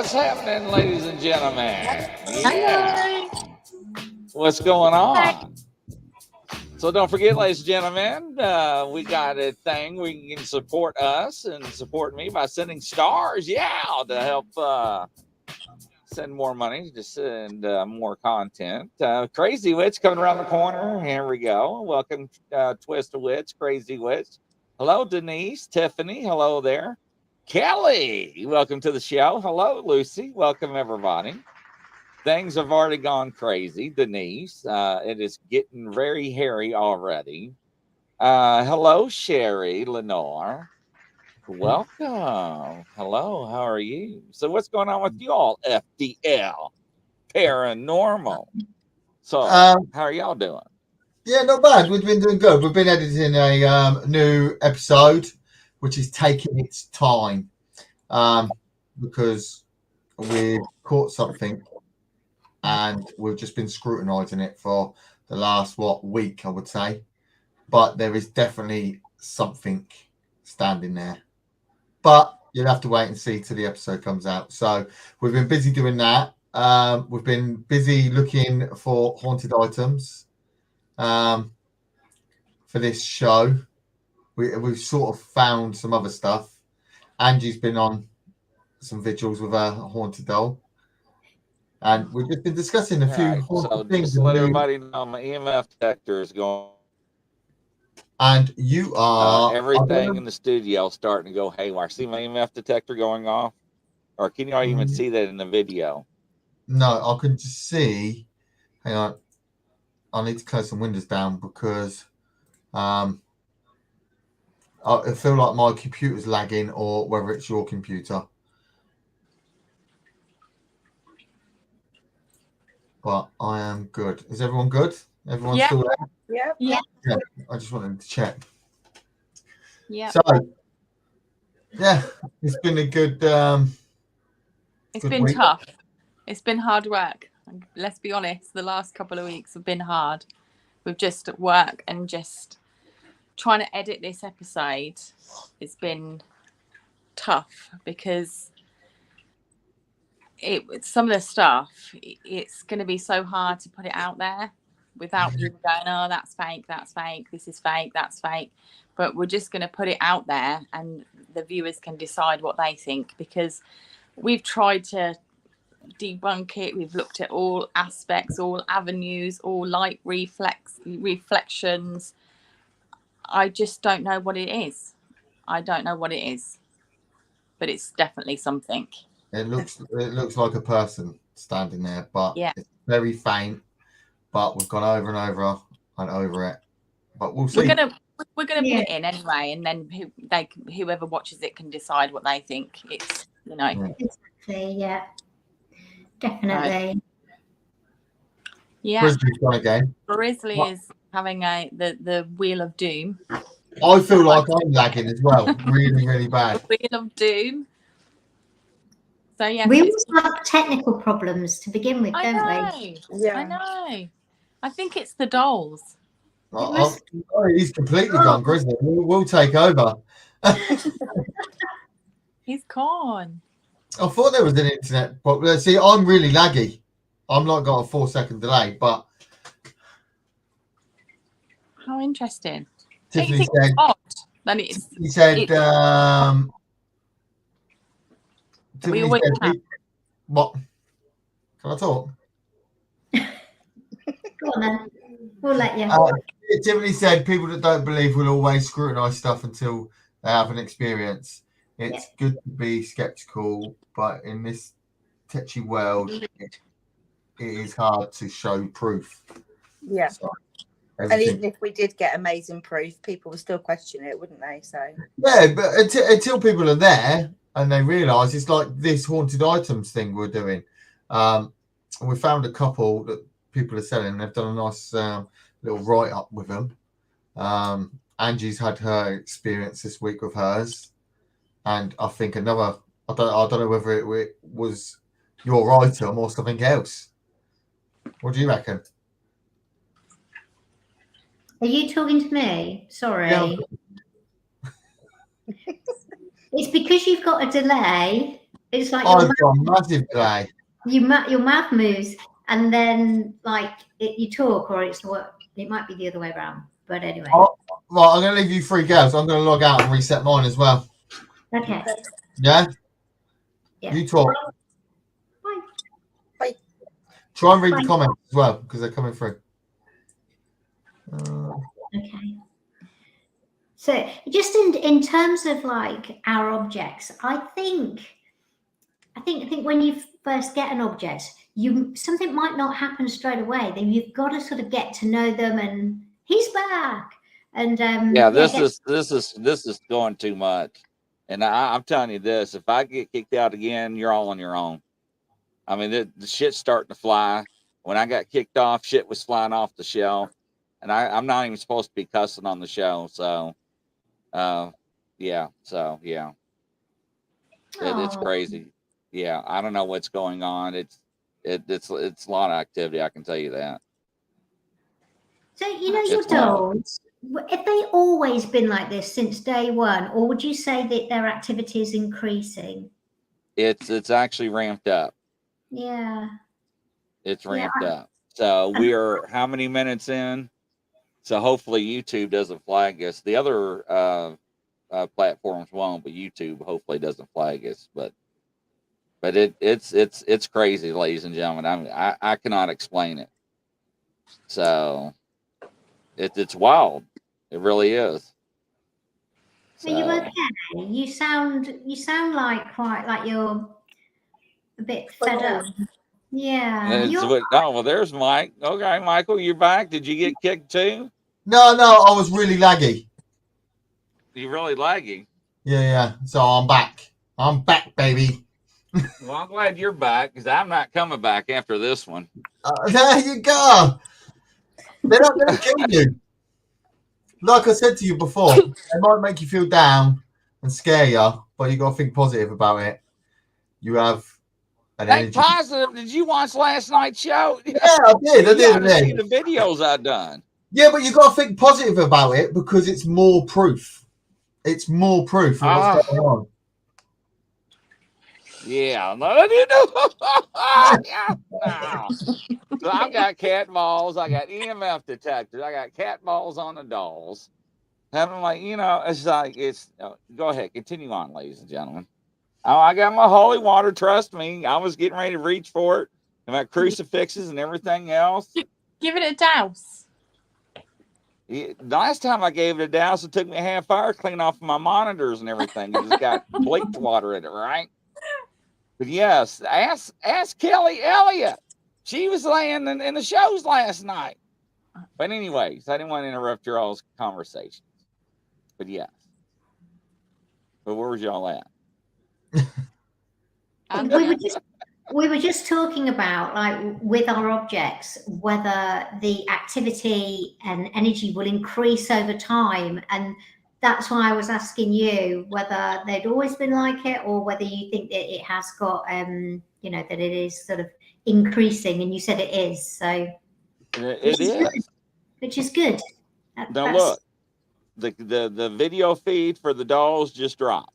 What's happening, ladies and gentlemen? Hello. What's going on? So don't forget, ladies and gentlemen, we got a thing where you can support us and support me by sending stars, to help send more money, to send more content. Crazy Witch coming around the corner. Here we go. Welcome, Twist of Witch, Crazy Witch. Hello, Denise, Tiffany. Hello there. Kelly, welcome to the show. Hello, Lucy. Welcome, everybody. Things have already gone crazy, Denise. It is getting very hairy already. Hello, Sherry Lenore. Welcome. Hello, how are you? So what's going on with you all, FDL? Paranormal. So how are y'all doing? Yeah, not bad. We've been doing good. We've been editing a new episode, which is taking its time because we've caught something and we've just been scrutinizing it for the last week, I would say. But there is definitely something standing there. But you'll have to wait and see till the episode comes out. So we've been busy doing that. We've been busy looking for haunted items for this show. We've sort of found some other stuff. Angie's been on some vigils with her haunted doll. And we've just been discussing a few haunted things. Just to let everybody know, my EMF detector is going. And you are... everything in the studio starting to go haywire. See my EMF detector going off? Or can you not even see that in the video? No, I can just see... Hang on. I need to close some windows down because... I feel like my computer's lagging or whether it's your computer. But I am good. Is everyone good? Everyone still there? Yeah. I just wanted to check. Yeah. So, yeah, it's been a good... it's good been week. tough. It's been hard work. Let's be honest, the last couple of weeks have been hard. We've just at work and just trying to edit this episode. It's been tough because some of the stuff, it's going to be so hard to put it out there without people going, oh, that's fake, this is fake, that's fake. But we're just going to put it out there and the viewers can decide what they think, because we've tried to debunk it. We've looked at all aspects, all avenues, all light reflections. I just don't know what it is. I don't know what it is, but it's definitely something. It looks like a person standing there, but it's very faint. But we've gone over and over and over it. But we'll see. We're gonna put it in anyway, and then whoever watches it can decide what they think. It's Exactly. Yeah. Definitely. Yeah. Grizzly's gone again. Grizzly is having the Wheel of Doom. I feel like I'm lagging as well. Really, really bad. The Wheel of Doom. So yeah. We always have technical problems to begin with, don't we? Yeah. I know. I think it's the dolls. He's completely gone, Grizzly. We'll take over. He's gone. I thought there was an internet problem. See, I'm really laggy. I'm like got a 4-second delay, but how interesting. Tiffany said, He said, Tiffany said, what? Can I talk? Go on then. We'll let you. Tiffany said people that don't believe will always scrutinise stuff until they have an experience. It's good to be skeptical, but in this touchy world, it is hard to show proof. Yeah. So, and even if we did get amazing proof, people would still question it, wouldn't they? So yeah, but until people are there and they realise, it's like this haunted items thing we're doing. We found a couple that people are selling. They've done a nice little write-up with them. Angie's had her experience this week with hers. And I think another, I don't know whether it was your item or something else. What do you reckon? Are you talking to me? Sorry. Yeah. It's because you've got a delay It's like Oh, your it's got a massive delay. your mouth moves, and then like you talk, or it's what it might be the other way around. But anyway. Oh, right, I'm going to leave you 3 girls. I'm going to log out and reset mine as well. Okay. Yeah? Yeah. You talk. Bye. Try and read Bye. the comments as well, because they're coming through. Okay. So just in terms of like our objects, I think when you first get an object, something might not happen straight away. Then you've got to sort of get to know them, and he's back. And This is going too much. And I'm telling you this: if I get kicked out again, you're all on your own. I mean, the shit's starting to fly. When I got kicked off, shit was flying off the shelf, and I'm not even supposed to be cussing on the show. So, it's crazy. Yeah, I don't know what's going on. It's a lot of activity. I can tell you that. So your dolls, have they always been like this since day one, or would you say that their activity is increasing? It's actually ramped up. Yeah. It's ramped up. So we are how many minutes in? So hopefully YouTube doesn't flag us. The other platforms won't, but YouTube hopefully doesn't flag us. But it's crazy, ladies and gentlemen. I mean, I cannot explain it. So it's wild. It really is. Are you okay? You sound like quite like you're a bit fed up. Yeah. Well, there's Mike. Okay, Michael, you're back. Did you get kicked too? No, I was really laggy. You're really laggy. Yeah. So I'm back. I'm back, baby. Well, I'm glad you're back because I'm not coming back after this one. There you go. They're not going to kill you. Like I said to you before, they might make you feel down and scare you, but you got to think positive about it. You have an energy. Positive. Did you watch last night's show? Yeah, I did. I did. See the videos I've done. Yeah, but you got to think positive about it because it's more proof. It's more proof of what's going on. Yeah, no, you know. So I've got cat balls. I got EMF detectors. I got cat balls on the dolls. Having it's like go ahead, continue on, ladies and gentlemen. Oh, I got my holy water. Trust me, I was getting ready to reach for it. And my crucifixes and everything else. Give it a douse. The last time I gave it a douse, it took me a half hour to clean off my monitors and everything. It's got bleach water in it, right? But yes, ask Kelly Elliott. She was laying in the shows last night. But anyways, I didn't want to interrupt your all's conversation. But yes. But where was y'all at? We were just talking about, like, with our objects, whether the activity and energy will increase over time. And that's why I was asking you whether they'd always been like it, or whether you think that it has got, that it is sort of increasing. And you said it is. So it is. Good, which is good. Now look, the video feed for the dolls just dropped.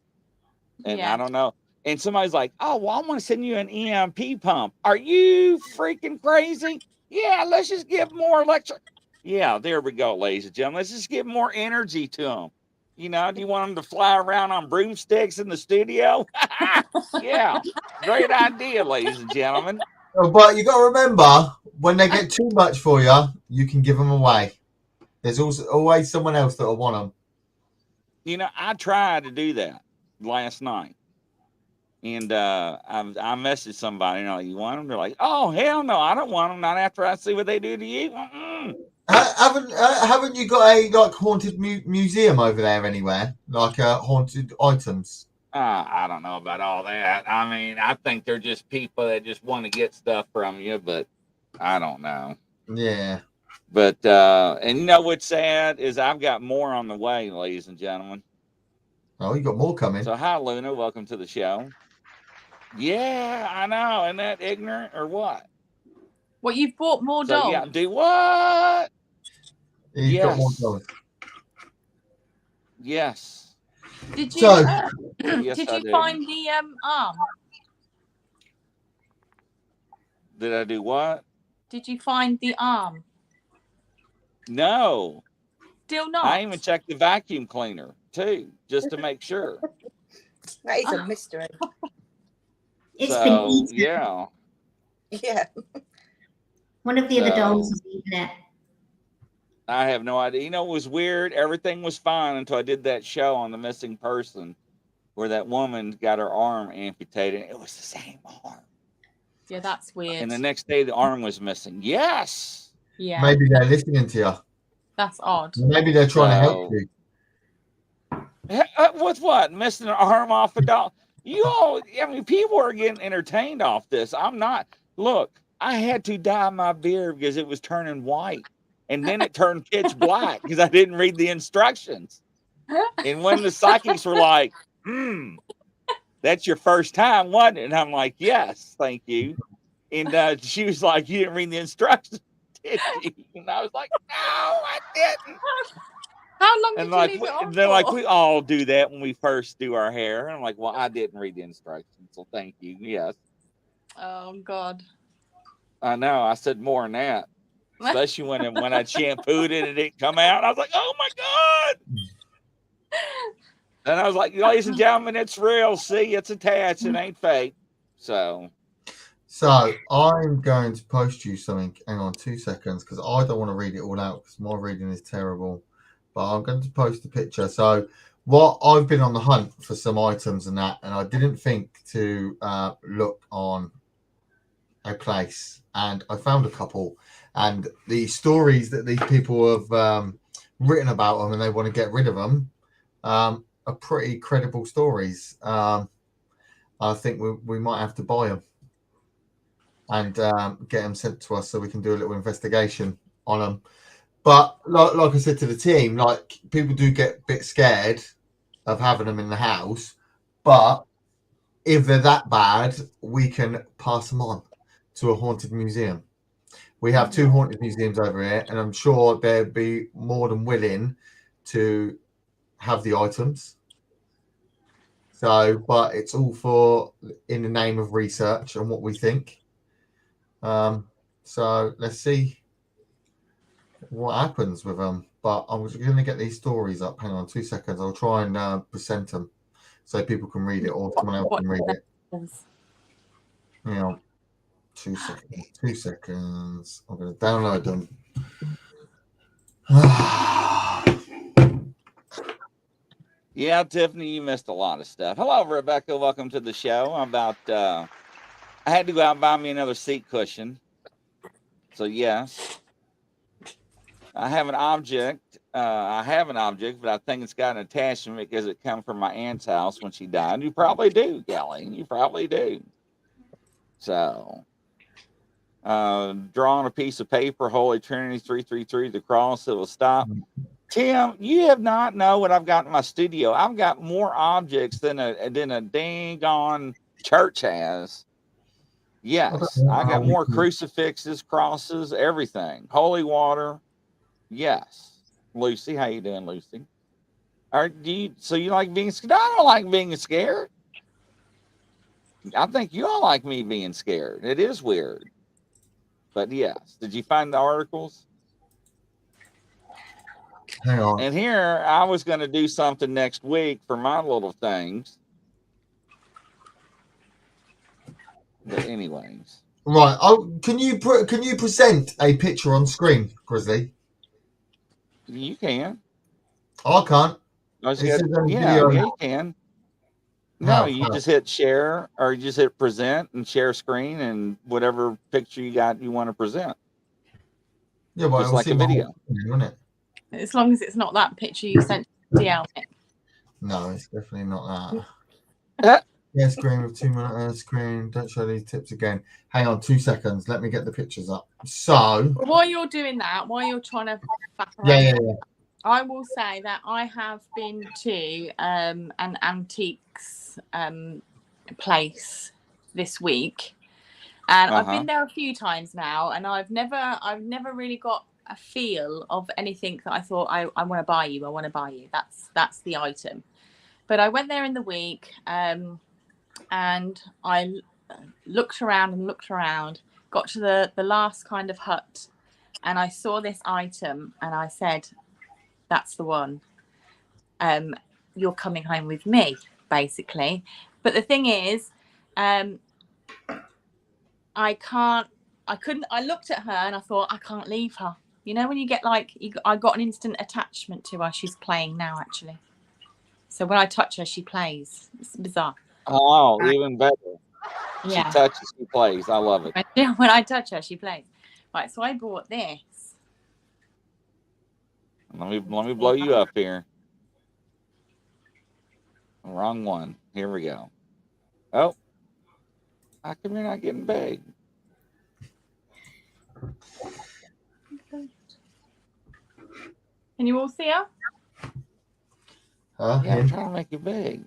And I don't know. And somebody's like, oh, well, I want to send you an EMP pump. Are you freaking crazy? Yeah, let's just give more electric. Yeah, there we go, ladies and gentlemen. Let's just give more energy to them. Do you want them to fly around on broomsticks in the studio? Yeah, great idea, ladies and gentlemen. But you got to remember, when they get too much for you, you can give them away. There's always someone else that will want them. I tried to do that last night. And I messaged somebody, you want them? They're like, oh, hell no, I don't want them. Not after I see what they do to you. Haven't you got a haunted museum over there anywhere? Like haunted items? I don't know about all that. I mean, I think they're just people that just want to get stuff from you, but I don't know. Yeah. But, and what's sad is I've got more on the way, ladies and gentlemen. Oh, you got more coming. So, hi, Luna. Welcome to the show. Yeah, I know. Isn't that ignorant or what? Well, you've bought more dolls. Yeah, do what? He's got more dolls. Yes. Did you? So, did you find the arm? Did I do what? Did you find the arm? No. Still not. I even checked the vacuum cleaner too, just to make sure. That is a mystery. It's been eaten. Yeah. Yeah. One of the other dolls has eaten it. I have no idea. You know, it was weird. Everything was fine until I did that show on the missing person where that woman got her arm amputated. It was the same arm. Yeah, that's weird. And the next day, the arm was missing. Yes. Yeah. Maybe they're listening to you. That's odd. Maybe they're trying to help you. With what? Missing an arm off a doll? You all, I mean, people are getting entertained off this. I'm not. Look, I had to dye my beard because it was turning white. And then it turned pitch black because I didn't read the instructions. And when the psychics were like, that's your first time, wasn't it? And I'm like, yes, thank you. And she was like, you didn't read the instructions, did you? And I was like, no, I didn't. How long did And you like, leave it on they're for? like, we all do that when we first do our hair. And I'm like, well, I didn't read the instructions, so thank you. Yes. Oh, God. I know. I said more than that. Especially when I shampooed it and it didn't come out. I was like, oh my God. And I was like, ladies and gentlemen, it's real. See, it's attached. It ain't fake. So I'm going to post you something. Hang on 2 seconds, because I don't want to read it all out because my reading is terrible. But I'm going to post a picture. So what I've been on the hunt for some items and that, and I didn't think to look on a place, and I found a couple. And the stories that these people have written about them and they want to get rid of them are pretty credible stories. I think we might have to buy them and get them sent to us so we can do a little investigation on them. But like I said to the team, like people do get a bit scared of having them in the house. But if they're that bad, we can pass them on to a haunted museum. We have 2 haunted museums over here, and I'm sure they'd be more than willing to have the items. So, but it's all for in the name of research and what we think. So let's see what happens with them. But I'm going to get these stories up. Hang on 2 seconds. I'll try and present them so people can read it or someone else can read it. You know. 2 seconds. 2 seconds. I'm going to download them. yeah, Tiffany, you missed a lot of stuff. Hello, Rebecca. Welcome to the show. I had to go out and buy me another seat cushion. So yes, I have an object. But I think it's got an attachment because it come from my aunt's house when she died. You probably do, Kelly. You probably do. So. Draw on a piece of paper, Holy Trinity 333, the cross, it will stop. Tim, you have not know what I've got in my studio. I've got more objects than a dang on church has. Yes, I got more crucifixes, crosses, everything. Holy water. Yes. Lucy, how you doing, Lucy? So you like being scared? I don't like being scared. I think you all like me being scared. It is weird. But yes, did you find the articles? Hang on. And here, I was going to do something next week for my little things. But anyways. Right. Oh, can you present a picture on screen, Grizzly? You can. I can't. You can. No, you just hit share or you just hit present and share screen and whatever picture you want to present. Yeah, well, it's like a video. Isn't it? As long as it's not that picture you sent to FDL. No, it's definitely not that. Yeah, screen with 2 minute screen. Don't show these tips again. Hang on 2 seconds. Let me get the pictures up. So while you're doing that, while you're trying to yeah. I will say that I have been to an antiques place this week, and I've been there a few times now, and I've never really got a feel of anything that I thought I want to buy you. I want to buy you. That's the item. But I went there in the week, and I looked around, got to the last kind of hut, and I saw this item, and I said, "That's the one. You're coming home with me," basically. But the thing is, I couldn't. I looked at her and I thought, I can't leave her. You know, when you get like, I got an instant attachment to her. She's playing now, actually. So when I touch her, she plays. It's bizarre. Oh, even better. Yeah. She touches, she plays. I love it. When I touch her, she plays. Right, so I bought this. Let me blow you up here. Wrong one. Here we go. Oh, how come you're not getting big? Can you all see her? Yeah, I'm trying to make you big.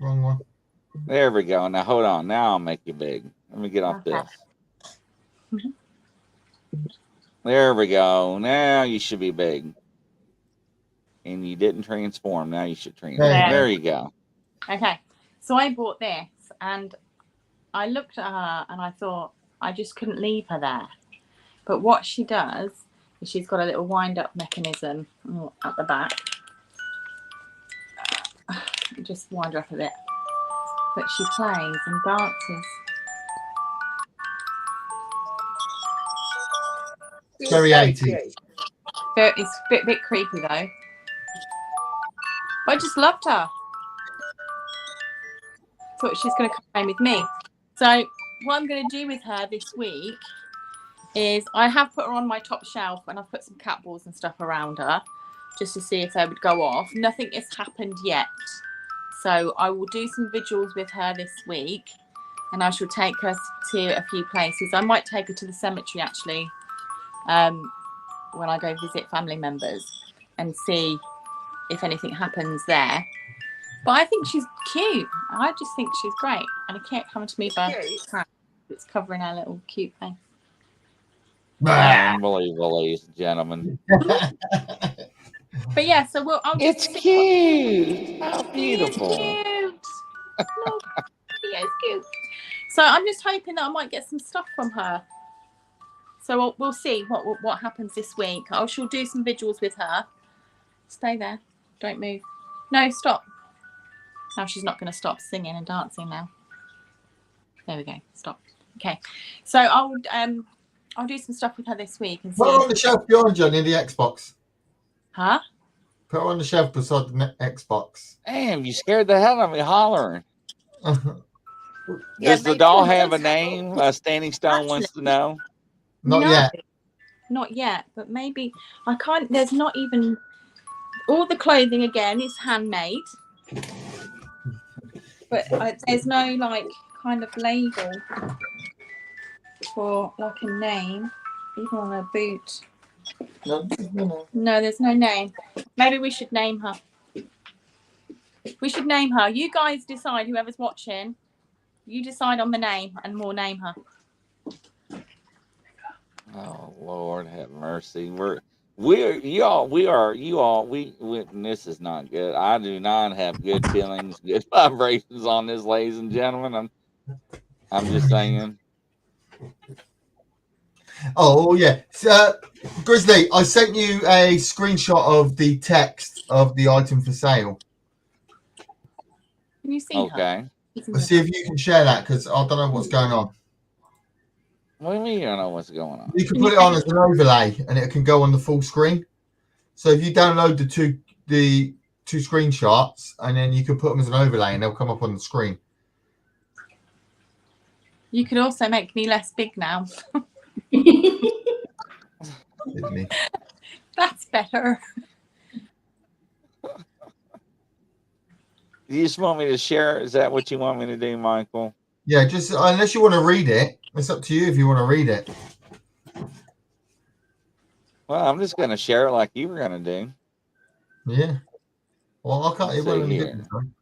Wrong one. There we go. Now hold on. Now I'll make you big. Let me get off Okay. this. There we go. Now you should be big. And you didn't transform. Now you should transform. Yeah. There you go. Okay. So I bought this, and I looked at her and I thought I just couldn't leave her there. But what she does is she's got a little wind-up mechanism at the back. Just wind her up a bit. But she plays and dances. Very 80s. It's a bit creepy though. I just loved her. Thought she's going to come home with me. So what I'm going to do with her this week is I have put her on my top shelf and I've put some cat balls and stuff around her just to see if they would go off. Nothing has happened yet. So I will do some vigils with her this week and I shall take her to a few places. I might take her to the cemetery actually when I go visit family members and see if anything happens there. But I think she's cute. I just think she's great. And it can't come to me by crap. It's covering her little cute thing. Unbelievable, ladies and gentlemen. But yeah, so it's cute. How beautiful. It's cute. Look, yeah, it's cute. So I'm just hoping that I might get some stuff from her. So we'll see what happens this week. I shall do some vigils with her. Stay there. Don't move. No, stop. Now she's not going to stop singing and dancing now. There we go. Stop. Okay. So I'll do some stuff with her this week and see. Put her on the shelf behind you near the Xbox. Huh? Put her on the shelf beside the Xbox. Damn, you scared the hell out of me hollering. Yeah, Does the doll have a name? Standing Stone wants to know. Not yet. Not yet, but maybe I can't. There's not even all the clothing again is handmade, but there's no like kind of label for like a name, even on a boot. No, there's no name. Maybe we should name her. We should name her. You guys decide. Whoever's watching, you decide on the name, and we'll name her. Oh Lord, have mercy. This is not good. I do not have good feelings, good vibrations on this, ladies and gentlemen. I'm just saying. Oh yeah, Grizzly, I sent you a screenshot of the text of the item for sale. Can you see Okay. her? Let's see if you can share that because I don't know what's going on. What do you mean you don't know what's going on? You can put it on as an overlay and it can go on the full screen. So if you download the two screenshots and then you can put them as an overlay and they'll come up on the screen. You could also make me less big now. That's better. You just want me to share? Is that what you want me to do, Michael? Yeah, just unless you want to read it, it's up to you if you want to read it. Well, I'm just going to share it like you were going to do. Yeah. Well, I can't. It won't let me do Here. this one.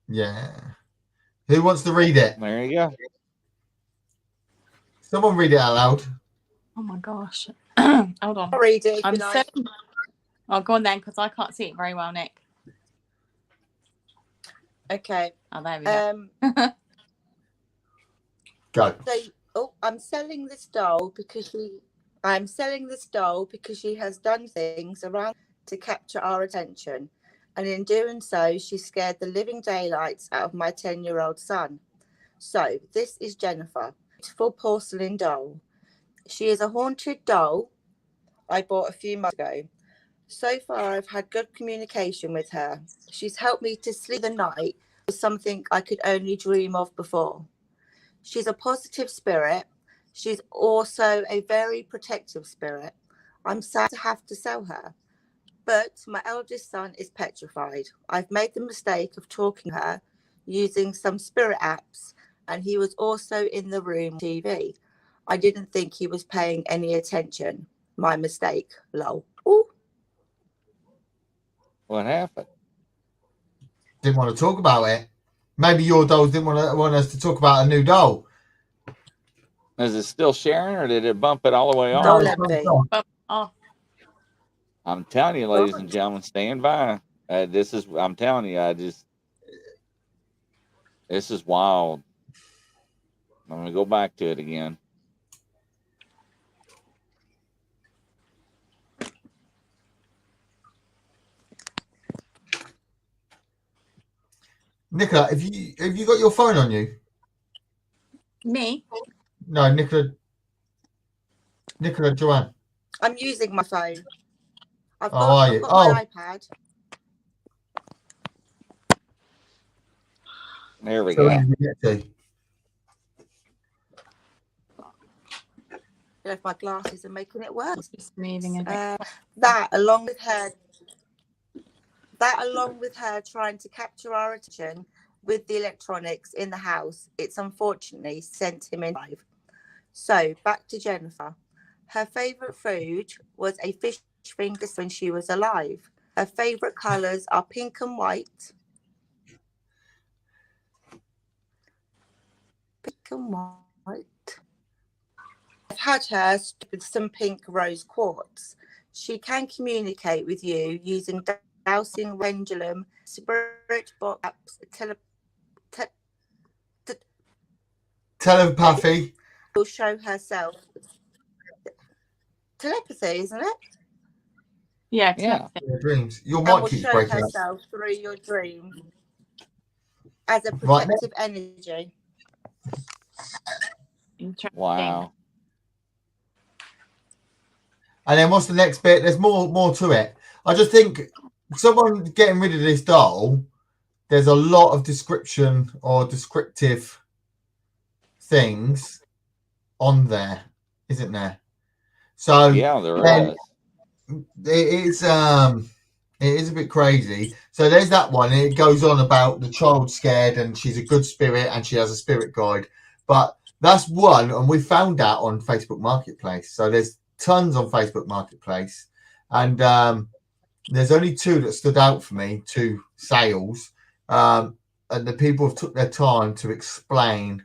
Yeah. Who wants to read it? There you go. Someone read it out loud. Oh my gosh. Hold on. I'll read it if I'm you like. so... Oh, go on then, because I can't see it very well, Nick. Okay. Oh, there we go. Go. I'm selling this doll because she has done things around to capture our attention, and in doing so, she scared the living daylights out of my 10-year-old son. So this is Jennifer, beautiful porcelain doll. She is a haunted doll I bought a few months ago. So far, I've had good communication with her. She's helped me to sleep the night with something I could only dream of before. She's a positive spirit. She's also a very protective spirit. I'm sad to have to sell her, but my eldest son is petrified. I've made the mistake of talking to her using some spirit apps, and he was also in the room TV. I didn't think he was paying any attention. My mistake, lol. Ooh. What happened? Didn't want to talk about it. Maybe your dolls didn't want us to talk about a new doll. Is it still sharing, or did it bump it all the way Doll off? empty. Oh, I'm telling you, ladies and gentlemen, stand by. I'm telling you, this is wild. I'm going to go back to it again. Nicola, have you got your phone on you? me? No, Nicola, Joanne. I'm using my phone. I've are got you? my iPad. There we So go. where did we get to? If my glasses are making it worse. It's just moving a bit. That along with her trying to capture our attention with the electronics in the house, it's unfortunately sent him in live. So back to Jennifer. Her favourite food was a fish fingers when she was alive. Her favourite colours are pink and white. Pink and white. I've had her with some pink rose quartz. She can communicate with you using dowsing pendulum, spirit box, Telepathy. will show herself. Telepathy, isn't it? Yeah. Yeah. Your dreams. Your And mic will keeps show breaking up. herself through your dreams as a Right. protective energy. Interesting. Wow. And then what's the next bit? There's more to it. I just think someone getting rid of this doll, there's a lot of description or descriptive things on there, isn't there? So Yeah, there is. it is a bit crazy. So there's that one. And it goes on about the child scared and she's a good spirit and she has a spirit guide. But that's one, and we found that on Facebook Marketplace. So there's tons on Facebook Marketplace, and there's only two that stood out for me, two sales, and the people have took their time to explain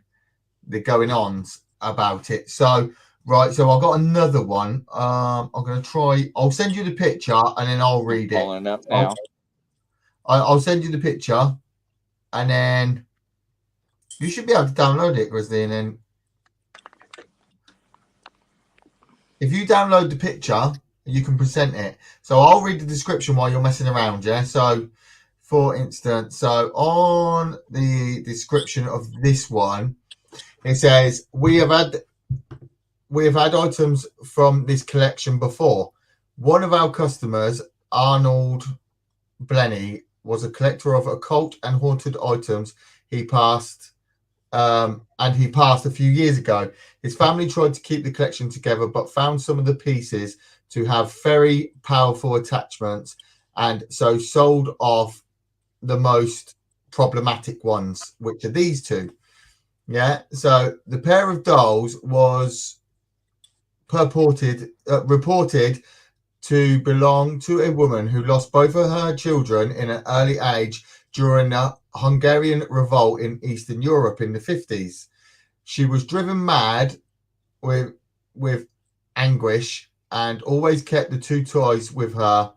the going-ons about it. So right, so I've got another one. I'm going to try. I'll send you the picture and then I'll read it. Pulling it up now. I'll send you the picture, and then you should be able to download it, Grizzly, and then if you download the picture, you can present it. So I'll read the description while you're messing around, yeah? So, for instance, so on the description of this one, it says, we have had items from this collection before. One of our customers, Arnold Blenny, was a collector of occult and haunted items. He passed a few years ago. His family tried to keep the collection together, but found some of the pieces to have very powerful attachments, and so sold off the most problematic ones, which are these two. Yeah, so the pair of dolls was reported to belong to a woman who lost both of her children in an early age during the Hungarian revolt in Eastern Europe in the 50s. She was driven mad with anguish and always kept the two toys with her.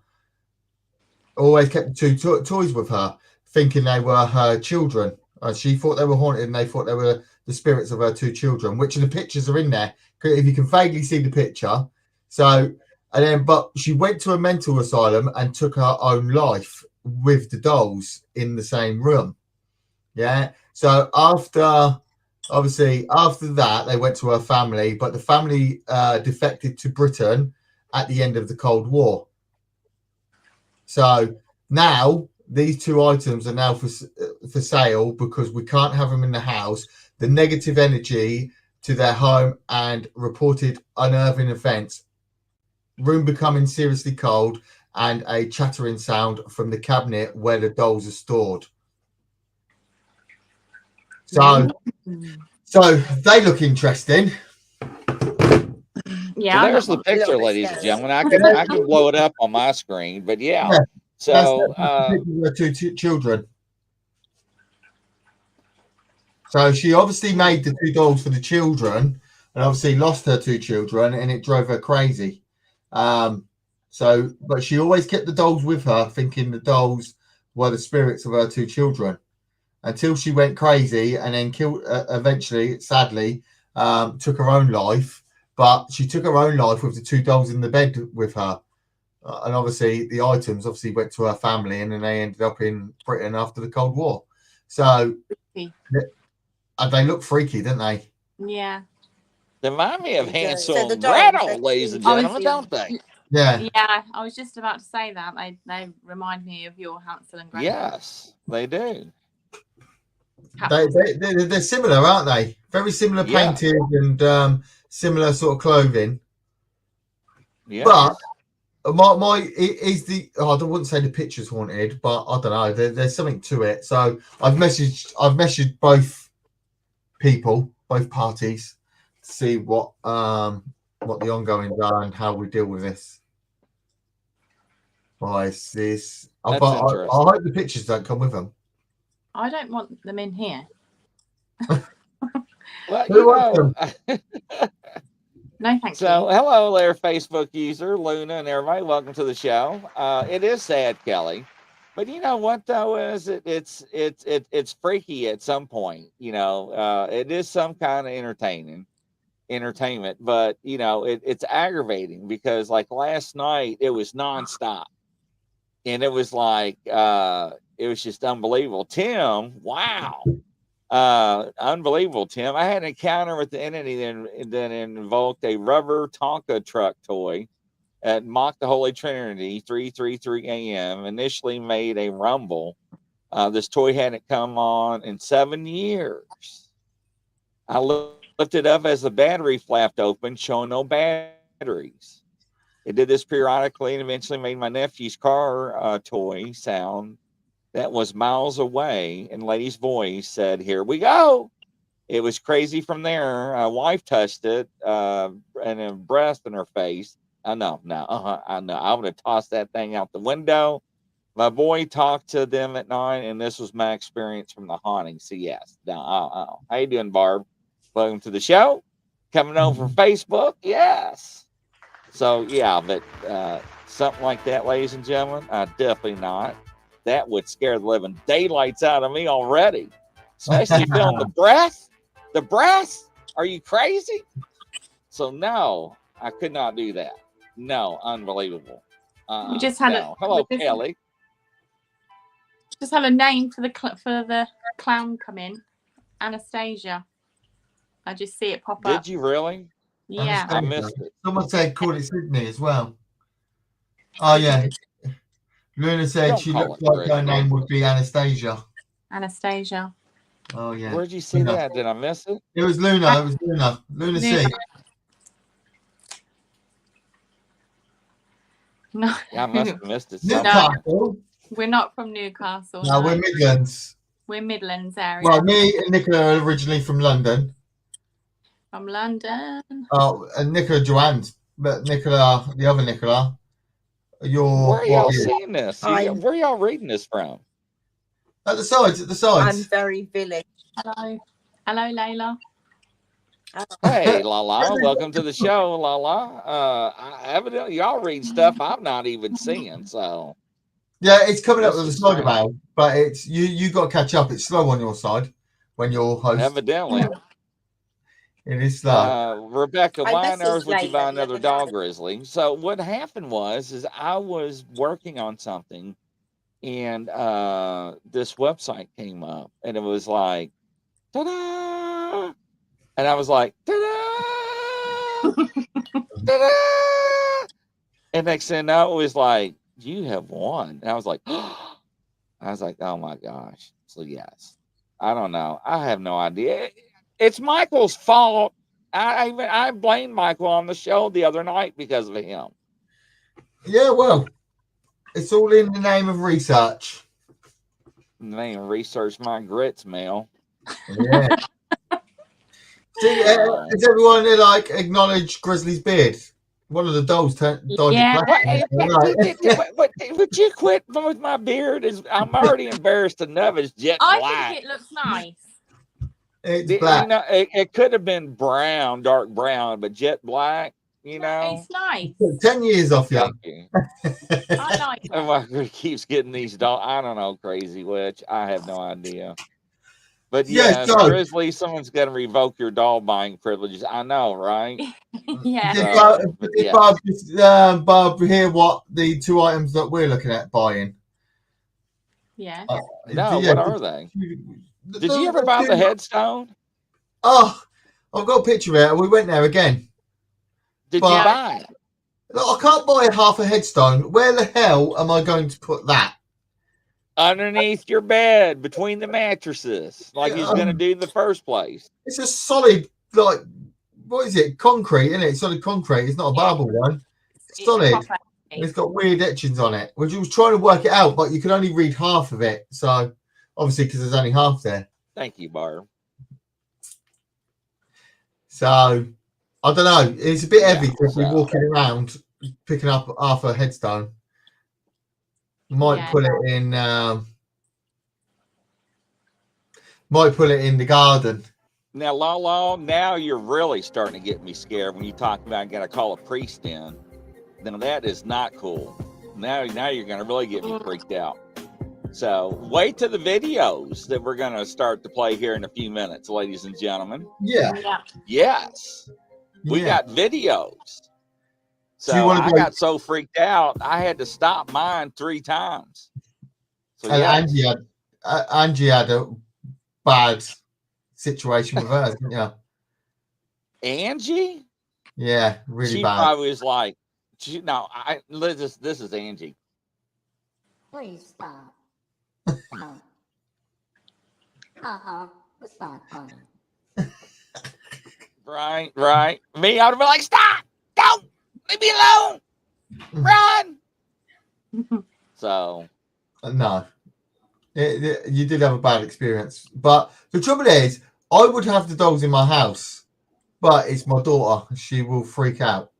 Toys with her, thinking they were her children. She thought they were haunted, and they thought they were the spirits of her two children, which the pictures are in there. If you can vaguely see the picture. So, but she went to a mental asylum and took her own life with the dolls in the same room. Yeah. So after that, they went to her family, but the family defected to Britain at the end of the Cold War. So now these two items are now for sale because we can't have them in the house. The negative energy to their home and reported unnerving events, room becoming seriously cold, and a chattering sound from the cabinet where the dolls are stored. So they look interesting. Yeah, so there's the picture, ladies and gentlemen. I can blow it up on my screen, but yeah. So two children. So she obviously made the two dolls for the children, and obviously lost her two children, and it drove her crazy. But she always kept the dolls with her, thinking the dolls were the spirits of her two children, until she went crazy and then killed. Eventually, sadly, took her own life. But she took her own life with the two dolls in the bed with her. And obviously the items went to her family, and then they ended up in Britain after the Cold War. So they look freaky, don't they? Yeah. They remind me of Hansel So the and dolls, Gretel, ladies and gentlemen, don't they? Yeah. Yeah, I was just about to say that. They remind me of your Hansel and Gretel. Yes, they do. They're similar, aren't they? Very similar painted and similar sort of clothing. Yeah. But I wouldn't say the picture's haunted, but I don't know. There's something to it. So I've messaged both parties, to see what the ongoings are and how we deal with this. Why is this? I hope the pictures don't come with them. I don't want them in here. Well, you know. No, thank you. So, hello there, Facebook user Luna and everybody. Welcome to the show. It is sad, Kelly, but you know what though is it's freaky at some point. You know, it is some kind of entertainment, but you know it's aggravating because like last night it was nonstop, and it was like it was just unbelievable. Tim, wow. Unbelievable, Tim. I had an encounter with the entity that invoked a rubber Tonka truck toy at Mock the Holy Trinity 3:33 a.m. Initially made a rumble. This toy hadn't come on in 7 years. I looked it up as the battery flapped open, showing no batteries. It did this periodically and eventually made my nephew's car toy sound that was miles away, and lady's voice said, "Here we go." It was crazy from there. Wife touched it, and a breast in her face. I know. I would have tossed that thing out the window. My boy talked to them at night, and this was my experience from the haunting. So yes. How you doing, Barb? Welcome to the show. Coming over from Facebook. Yes. So yeah, but something like that, ladies and gentlemen, definitely not. That would scare the living daylights out of me already, especially feeling the breath. The breath? Are you crazy? So no, I could not do that. No, unbelievable. We just had Hello, Kelly. Just had a name for the clown come in, Anastasia. I just see it pop up. Did you really? Yeah, I missed it. Someone said call it Sydney as well. Oh yeah. Luna said she looked like her name would be Anastasia. Anastasia. Oh yeah. Where'd you see that? Did I miss it? It was Luna. Luna C. No. Yeah, I must have missed it. Newcastle. We're not from Newcastle. No, we're Midlands. We're Midlands area. Well, me and Nicola are originally from London. From London. Oh, and Nicola Joanne's, but Nicola, the other Nicola. Where are y'all seeing this? Where are y'all reading this from? At the sides, at the I'm sides. very village. Hello. Hello, Layla. Hey, Lala, welcome to the show, Lala. Evidently, y'all read stuff I'm not even seeing. So Yeah, it's coming up This with the is side strange. about, but it's you got to catch up. It's slow on your side when you're host. evidently, It is slow. Rebecca, I why on messaged earth would you Layla buy the another other dog, night. Grizzly? So what happened was I was working on something, and this website came up, and it was like, ta-da! And I was like, ta-da! Ta-da! And next thing I know, it was like, you have won. And I was like, oh my gosh. So yes, I don't know. I have no idea. It's Michael's fault. I blamed Michael on the show the other night because of him. Yeah, well, it's all in the name of research. And they researched my grits, Mel. Yeah. See, has everyone like acknowledged Grizzly's beard? One of the dolls dyed Yeah. black. Would you quit with my beard? I'm already embarrassed enough. It's jet I black. think it looks nice. It's black. You know, it could have been brown, dark brown, but jet black. You know, It's nice. 10 years off you. thank you. I like And it. Michael keeps getting these dogs. I don't know, crazy witch. I have no idea. But Yeah, yes, so- Grizzly, someone's going to revoke your doll buying privileges. I know, right? Yeah. Did Barb hear what the two items that we're looking at buying? Yeah. No, what are they? Did you ever buy the headstone? Oh, I've got a picture of it. We went there again. Did you But- buy it? Look, I can't buy half a headstone. Where the hell am I going to put that? Underneath your bed, between the mattresses, like he's going to do in the first place. It's a solid, like, what is it? Concrete, isn't it? Solid concrete. It's not a marble one. It's solid. proper. And it's got weird etchings on it. Which I was trying to work it out, but you can only read half of it. So, obviously, because there's only half there. Thank you, Barb. So, I don't know. It's a bit heavy to be so- walking around picking up half a headstone. Might Yeah. put it in. Might put it in the garden. Now, Lala, now you're really starting to get me scared when you talk about got to call a priest in. Now that is not cool. Now you're going to really get me freaked out. So wait till the videos that we're going to start to play here in a few minutes, ladies and gentlemen. Yeah. Yeah. Yes, we yeah. got videos. So you So wanna I go- got so freaked out, I had to stop mine 3 times. So And yeah, Angie had a bad situation with hers, didn't you? Angie, Yeah, really she bad. probably was like, this is Angie. Please stop. No. It's not funny. Right. Me, I would have been like, stop! Don't! Leave me alone! Run! So, No, you did have a bad experience. But the trouble is, I would have the dogs in my house, but it's my daughter. She will freak out.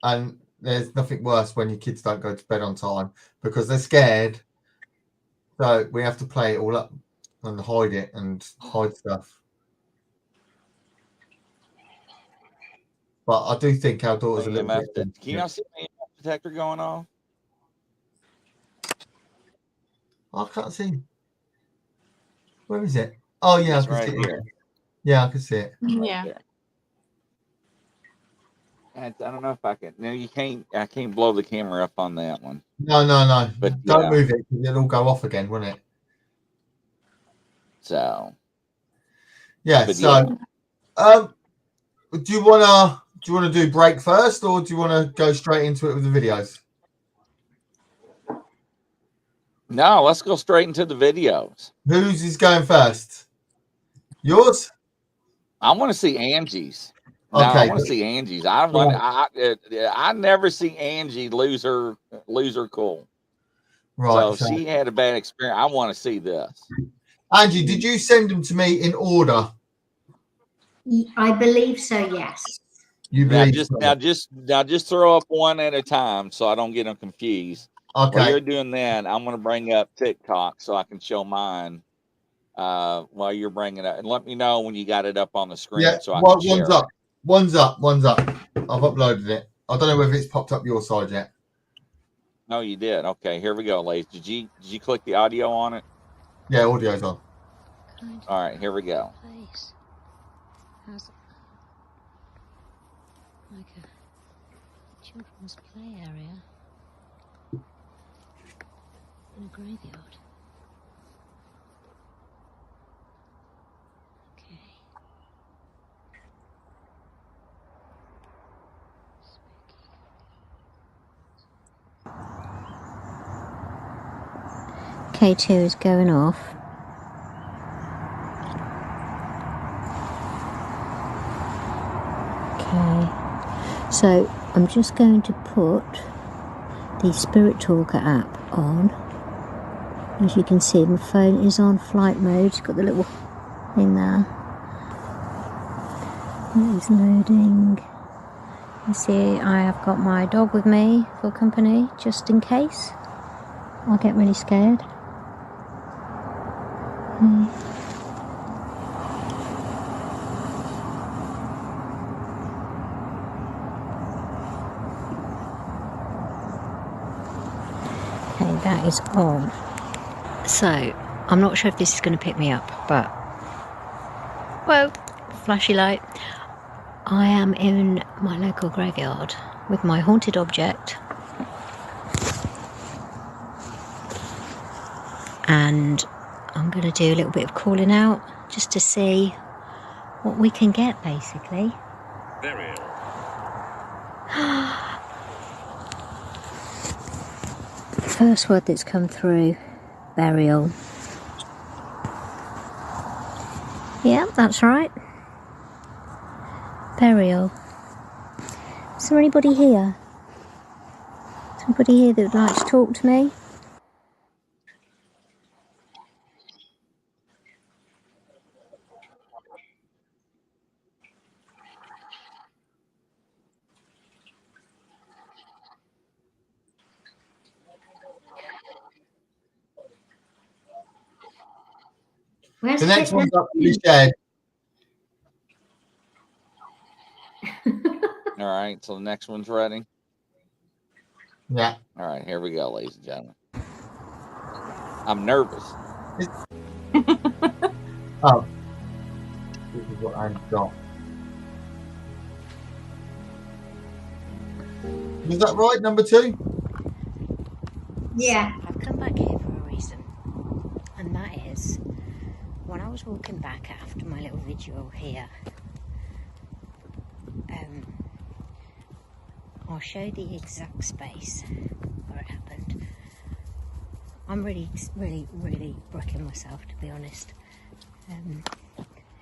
And there's nothing worse when your kids don't go to bed on time because they're scared. So we have to play it all up and hide it and hide stuff. But I do think our daughter's a little EMF, bit. can you not see the EMF detector going off? I can't see. Where is it? Oh yeah, It's I can right see it. here. Yeah, I can see it. Yeah. I don't know if I can. No, you can't. I can't blow the camera up on that one. No. But Don't yeah. move it because it'll go off again, won't it? So, Yeah. But So, do you wanna do break first, or do you wanna go straight into it with the videos? no, let's go straight into the videos. Whose is going first? Yours? I want to see Angie's. No, I Okay. want to see Angie's. I never see Angie lose her cool. Right. So she had a bad experience. I want to see this. Angie, did you send them to me in order? I believe so, yes. You Now believe just throw up one at a time so I don't get them confused. Okay. While you're doing that, I'm going to bring up TikTok so I can show mine while you're bringing it up. And let me know when you got it up on the screen Yeah, so I can share one's up. One's up. One's up. I've uploaded it. I don't know whether it's popped up your side yet. No, you did. Okay, here we go, ladies. Did you click the audio on it? Yeah, audio's on. All right, here we go. Place. How's it? Like a children's play area in a graveyard. Okay. K2 is going off. Okay, so I'm just going to put the Spirit Talker app on. As you can see, my phone is on flight mode. It's got the little thing there. It is loading. You see, I have got my dog with me for company, just in case I'll get really scared. Okay, that is on. So, I'm not sure if this is going to pick me up, but... Whoa! Flashy light. I am in my local graveyard with my haunted object. And I'm going to do a little bit of calling out just to see what we can get, basically. Burial. First word that's come through, burial. Yeah, that's right. Burial. Is there anybody here? Somebody here that would like to talk to me? Where's The next Kit one's up to be Nat? shared. All right, so the next one's ready. Yeah. All right, here we go, ladies and gentlemen. I'm nervous. Oh. This is what I've got. Is that right, number 2? Yeah. I've come back here for a reason, and that is when I was walking back after my little vigil here. I'll show the exact space where it happened. I'm really bricking myself, to be honest.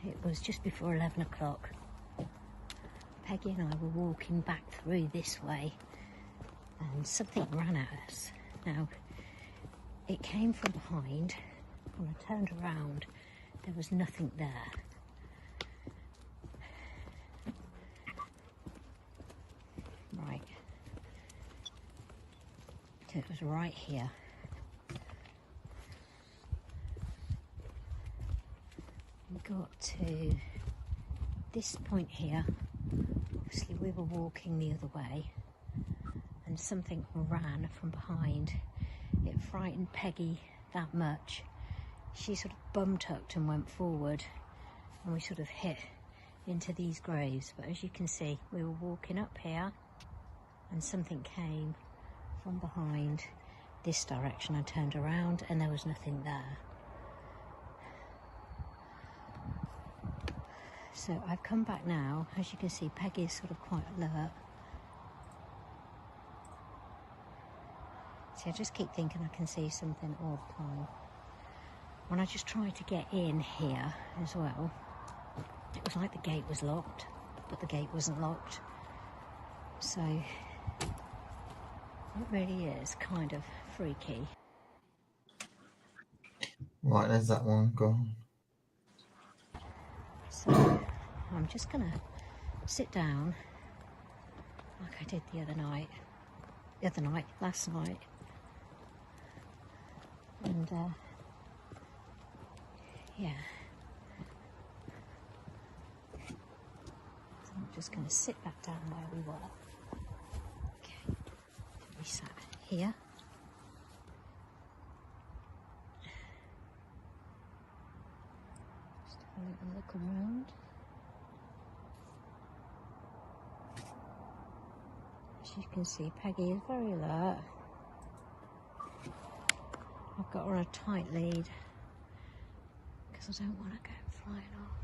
It was just before 11 o'clock. Peggy and I were walking back through this way, and something ran at us. Now, it came from behind. When I turned around, there was nothing there. Right. So it was right here. We got to this point here. Obviously we were walking the other way, and something ran from behind. It frightened Peggy that much. She sort of bum-tucked and went forward, and we sort of hit into these graves. But as you can see, we were walking up here, and something came from behind this direction. I turned around and there was nothing there. So I've come back now. As you can see, Peggy is sort of quite alert. See, I just keep thinking I can see something all the time. When I just tried to get in here as well, it was like the gate was locked, but the gate wasn't locked. So it really is kind of freaky. Right, there's that one gone. So I'm just gonna sit down like I did last night, And yeah. So I'm just going to sit back down where we were. Okay. We sat here. Just have a little look around. As you can see, Peggy is very alert. I've got her on a tight lead because I don't want to go flying off.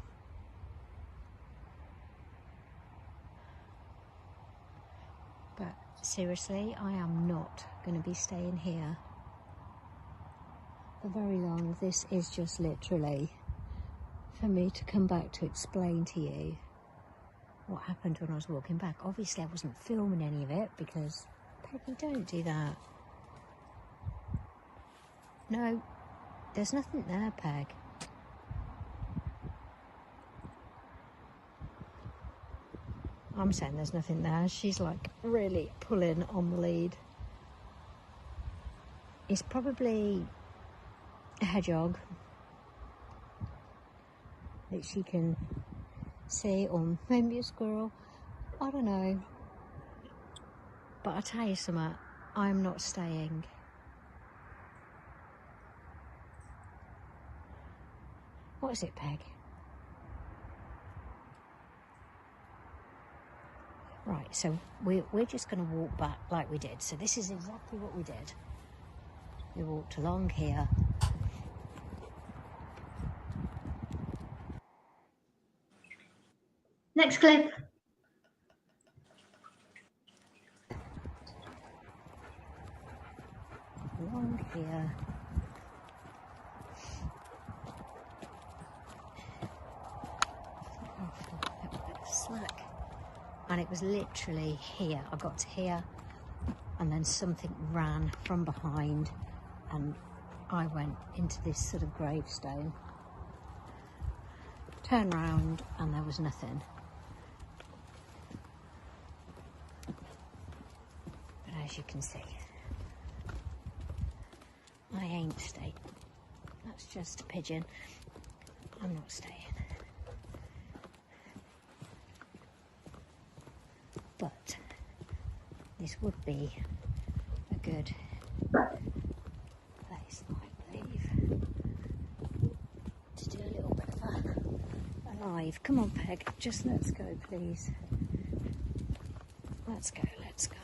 But seriously, I am not going to be staying here for very long. This is just literally for me to come back to explain to you what happened when I was walking back. Obviously, I wasn't filming any of it because, Peggy, don't do that. No, there's nothing there, Peg. I'm saying there's nothing there. She's like really pulling on the lead. It's probably a hedgehog that she can see, or maybe a squirrel. I don't know. But I tell you something, I'm not staying. What is it, Peg? Right, so we're just going to walk back like we did. So this is exactly what we did. We walked along here. Next clip. Along here. Slack. And it was literally here. I got to here and then something ran from behind and I went into this sort of gravestone. Turned round and there was nothing. But as you can see, I ain't staying. That's just a pigeon. I'm not staying. But this would be a good place, I believe, to do a little bit of a live. Come on, Peg, just let's go, please. Let's go, let's go.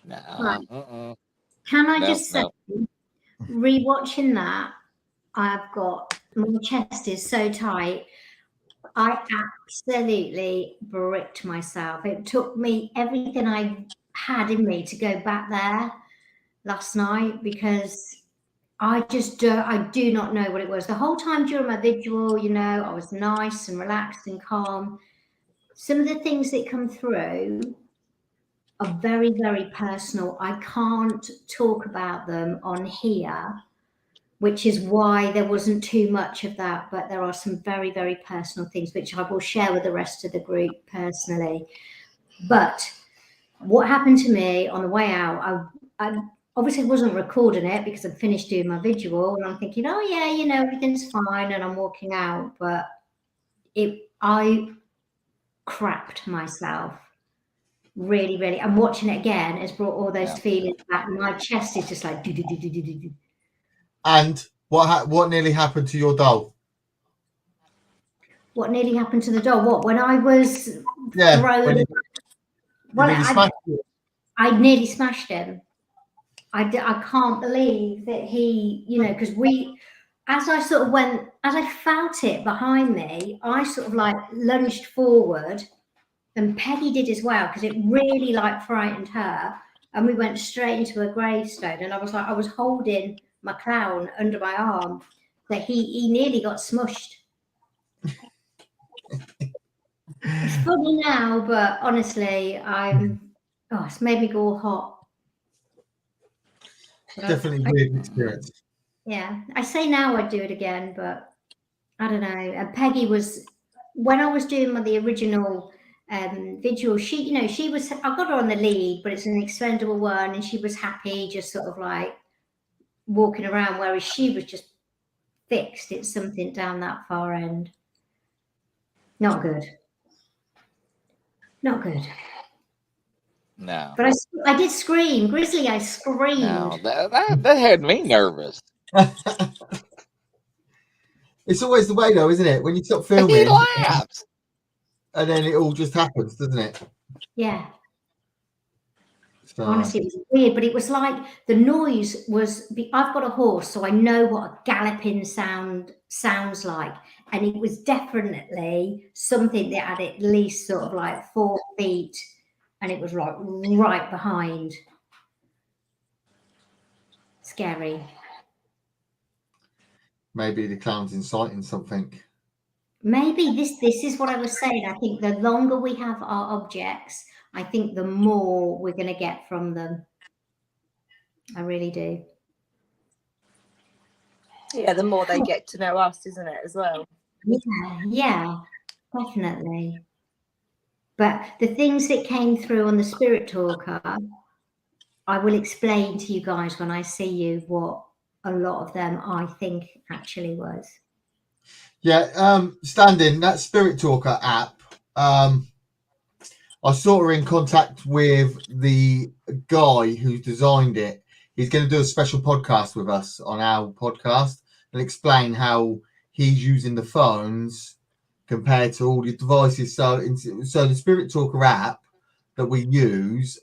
No. Can I No, just say, rewatching that, I've got, my chest is so tight. I absolutely bricked myself. It took me everything I had in me to go back there last night because I do not know what it was. The whole time during my vigil, you know, I was nice and relaxed and calm. Some of the things that come through are very, very personal. I can't talk about them on here, which is why there wasn't too much of that, but there are some very, very personal things which I will share with the rest of the group personally. But what happened to me on the way out, I obviously wasn't recording it because I'd finished doing my visual and I'm thinking, oh yeah, you know, everything's fine, and I'm walking out, but I crapped myself. Really, really. And watching it again has brought all those feelings back. My chest is just like do. And what nearly happened to your doll? What nearly happened to the doll? What, when I was thrown? I nearly smashed him. I can't believe that he, you know, because as I felt it behind me, I sort of like lunged forward, and Peggy did as well, because it really like frightened her, and we went straight into a gravestone, and I was holding my clown under my arm, that he nearly got smushed. It's funny now, but honestly, it's made me go all hot. Definitely weird experience. Yeah, I say now I'd do it again, but I don't know. And Peggy was, when I was doing the original vigil, she was, I got her on the lead, but it's an expendable one, and she was happy just sort of like walking around, whereas she was just fixed. It's something down that far end. Not good. Not good. No. But I did scream. Grizzly, I screamed. No, that had me nervous. It's always the way, though, isn't it? When you stop He filming, laughs. and then it all just happens, doesn't it? Yeah. So, Honestly, it was weird, but it was like the noise was. I've got a horse, so I know what a galloping sounds like, and it was definitely something that had at least sort of like 4 feet, and it was like right behind. Scary. maybe the clown's inciting something. Maybe this is what I was saying. I think the longer we have our objects, I think the more we're going to get from them. I really do. Yeah, the more they get to know us, isn't it, as well? Yeah, definitely. But the things that came through on the Spirit Talker, I will explain to you guys when I see you what a lot of them I think actually was. Yeah, Standing, that Spirit Talker app, I saw her in contact with the guy who designed it. He's going to do a special podcast with us on our podcast and explain how he's using the phones compared to all the devices. So the Spirit Talker app that we use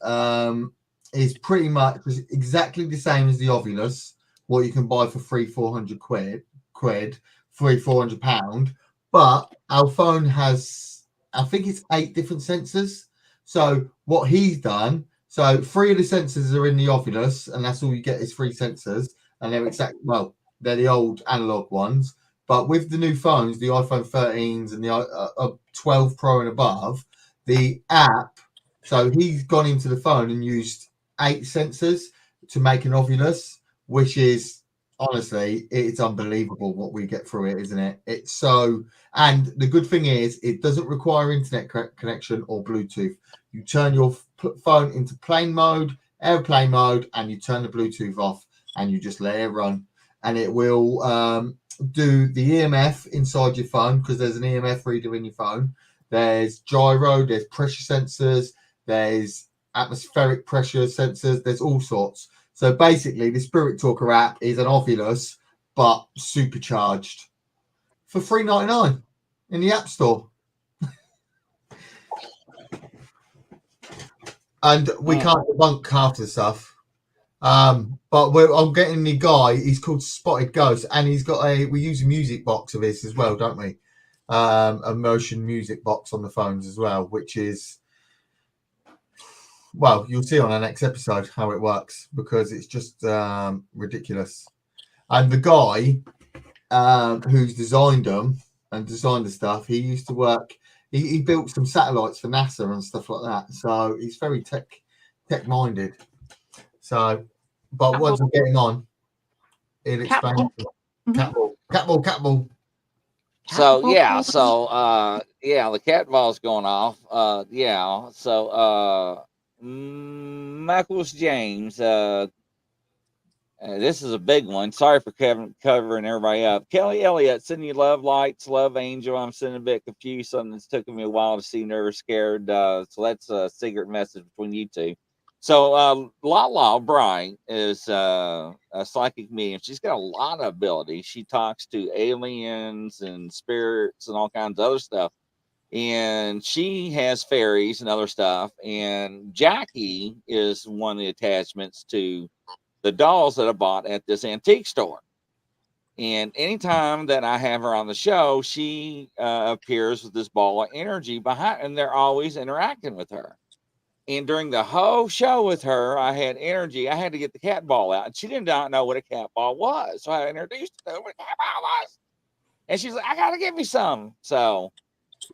is pretty much exactly the same as the Ovilus, what you can buy for £400, £400. But our phone has, I think it's 8 different sensors. So what he's done, so 3 of the sensors are in the Ovilus, and that's all you get is 3 sensors, and they're the old analog ones. But with the new phones, the iPhone 13s and the 12 Pro and above, the app, so he's gone into the phone and used 8 sensors to make an Ovilus, which is, honestly, it's unbelievable what we get through it, isn't it? It's so, and the good thing is it doesn't require internet connection or Bluetooth. You turn your phone into plane mode, airplane mode, and you turn the Bluetooth off, and you just let it run, and it will do the EMF inside your phone, because there's an EMF reader in your phone. There's gyro, there's pressure sensors, there's atmospheric pressure sensors, there's all sorts. So basically, the Spirit Talker app is an Ovilus, but supercharged for $3.99 in the App Store. And we can't debunk half the stuff. But I'm getting the guy, he's called Spotted Ghost, and he's got we use a music box of his as well, don't we? A motion music box on the phones as well, which is, well, you'll see on our next episode how it works, because it's just ridiculous. And the guy who's designed them and designed the stuff, he used to work, he built some satellites for NASA and stuff like that. So he's very tech minded. So, but once we get him on, he'll explain. Catball. So the cat ball's going off. Michael's James. This is a big one. Sorry for covering everybody up. Kelly Elliott, sending you love lights, love angel. I'm sitting a bit confused. Something that's taken me a while to see, nervous, scared. So that's a secret message between you two. So Lala Bright is a psychic medium. She's got a lot of ability. She talks to aliens and spirits and all kinds of other stuff. And she has fairies and other stuff. And Jackie is one of the attachments to the dolls that I bought at this antique store. And anytime that I have her on the show, she appears with this ball of energy behind, and they're always interacting with her. And during the whole show with her, I had energy. I had to get the cat ball out, and she did not know what a cat ball was. So I introduced her to what a cat ball was. And she's like, I got to get me some. So,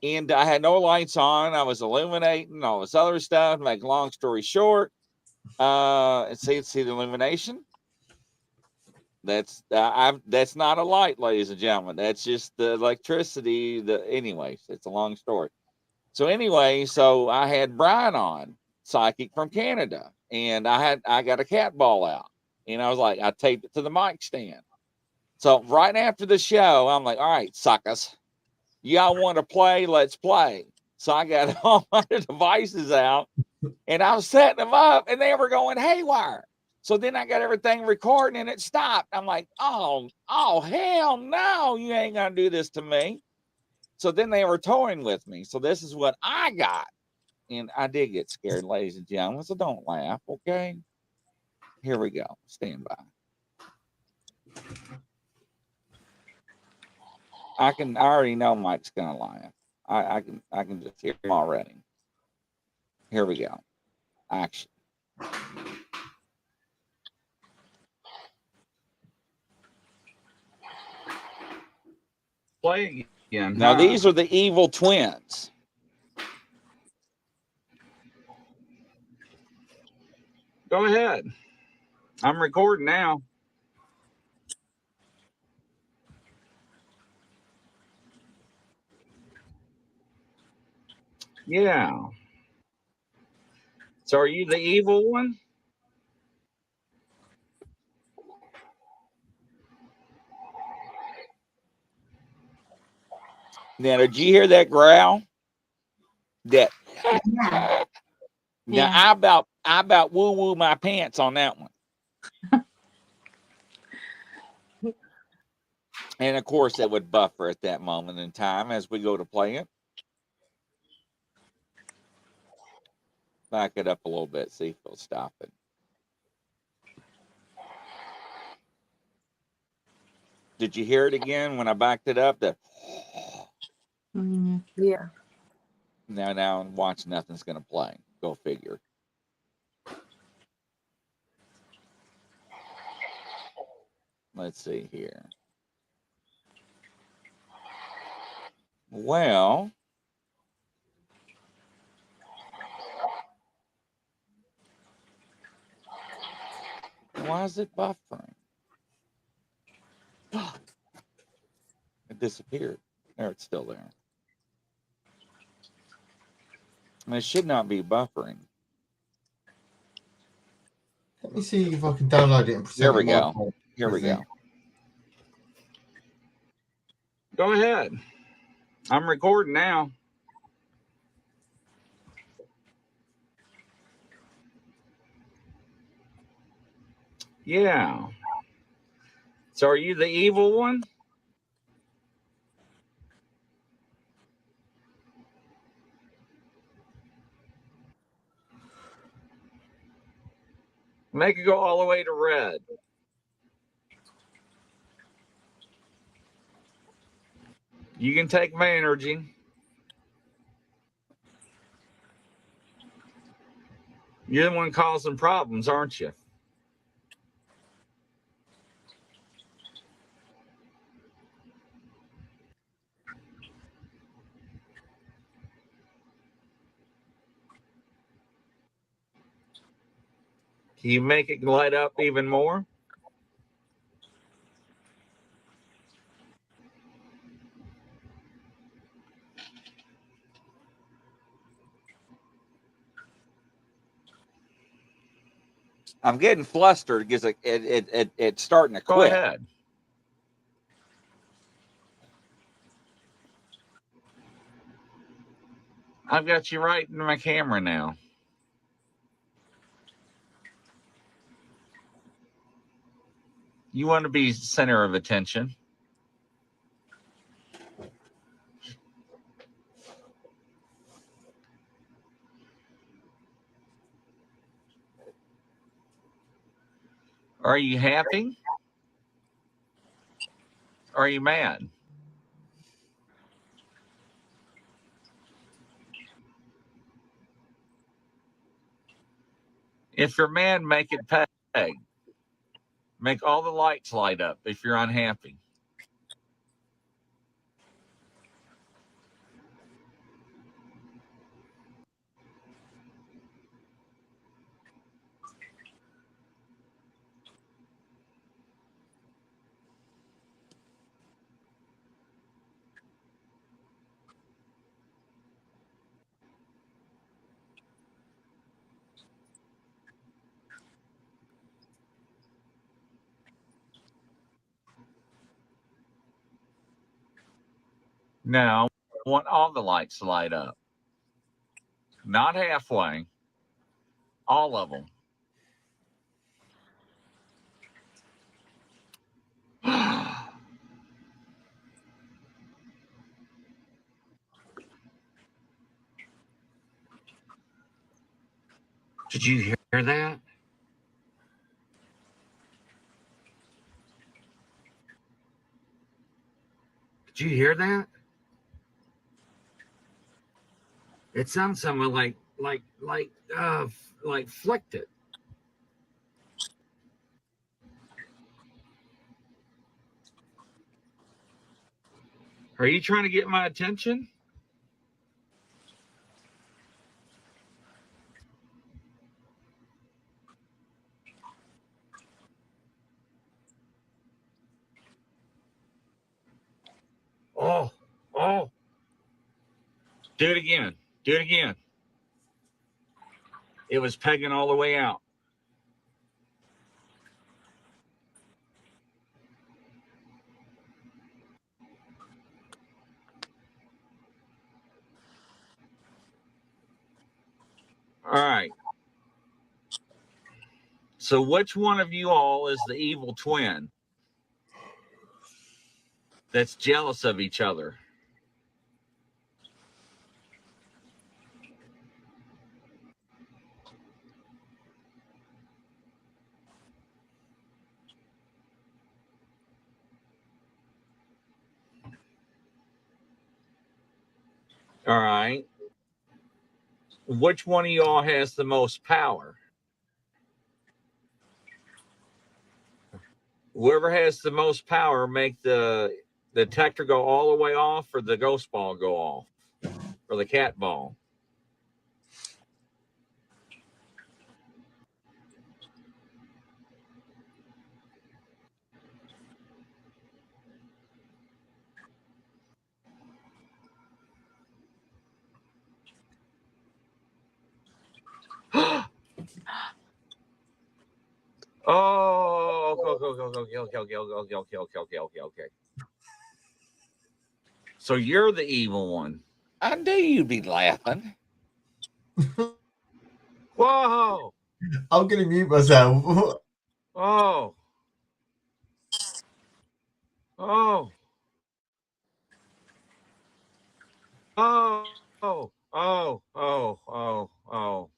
and I had no lights on. I was illuminating all this other stuff. Make a long story short, see the illumination. That's not a light, ladies and gentlemen. That's just the electricity. Anyways, it's a long story. So anyway, so I had Brian on, psychic from Canada, and I got a cat ball out, and I was like, I taped it to the mic stand. So right after the show, I'm like, all right, suckers, y'all want to play? Let's play. So I got all my devices out, and I was setting them up, and they were going haywire. So then I got everything recording, and it stopped. I'm like, oh hell no, you ain't gonna do this to me. So then they were toying with me. So this is what I got. And I did get scared, ladies and gentlemen. So don't laugh, okay? Here we go. Stand by. I already know Mike's gonna laugh. I can just hear him already. Here we go. Action. Play again. Now these are the evil twins. Go ahead. I'm recording now. Yeah. So are you the evil one? Now, did you hear that growl? That. Yeah. Now Yeah. I about woo woo my pants on that one. And of course, it would buffer at that moment in time as we go to play it. Back it up a little bit, see if it'll stop it. Did you hear it again when I backed it up? Yeah. Now watch, nothing's gonna play. Go figure. Let's see here. Well, why is it buffering? It disappeared. There, it's still there. And it should not be buffering. Let me see if I can download it and present Here we it go. more. Here we go. Go ahead. I'm recording now. Yeah. So are you the evil one? Make it go all the way to red. You can take my energy. You're the one causing problems, aren't you? Can you make it light up even more? I'm getting flustered because it's starting to Go quit. ahead. I've got you right in my camera now. You want to be center of attention. Are you happy? Are you mad? If you're mad, make it peg. Make all the lights light up if you're unhappy. Now, I want all the lights to light up. Not halfway. All of them. Did you hear that? Did you hear that? It sounds something like flicked it. Are you trying to get my attention? Oh. Do it again. Do it again. It was pegging all the way out. All right. So which one of you all is the evil twin that's jealous of each other? All right. Which one of y'all has the most power? Whoever has the most power, make the detector go all the way off, or the ghost ball go off, or the cat ball. Okay. So you're the evil one. I knew you'd be laughing. Whoa! I'm going to mute myself. Oh! Oh! Oh! Oh! Oh! Oh! Oh! Oh!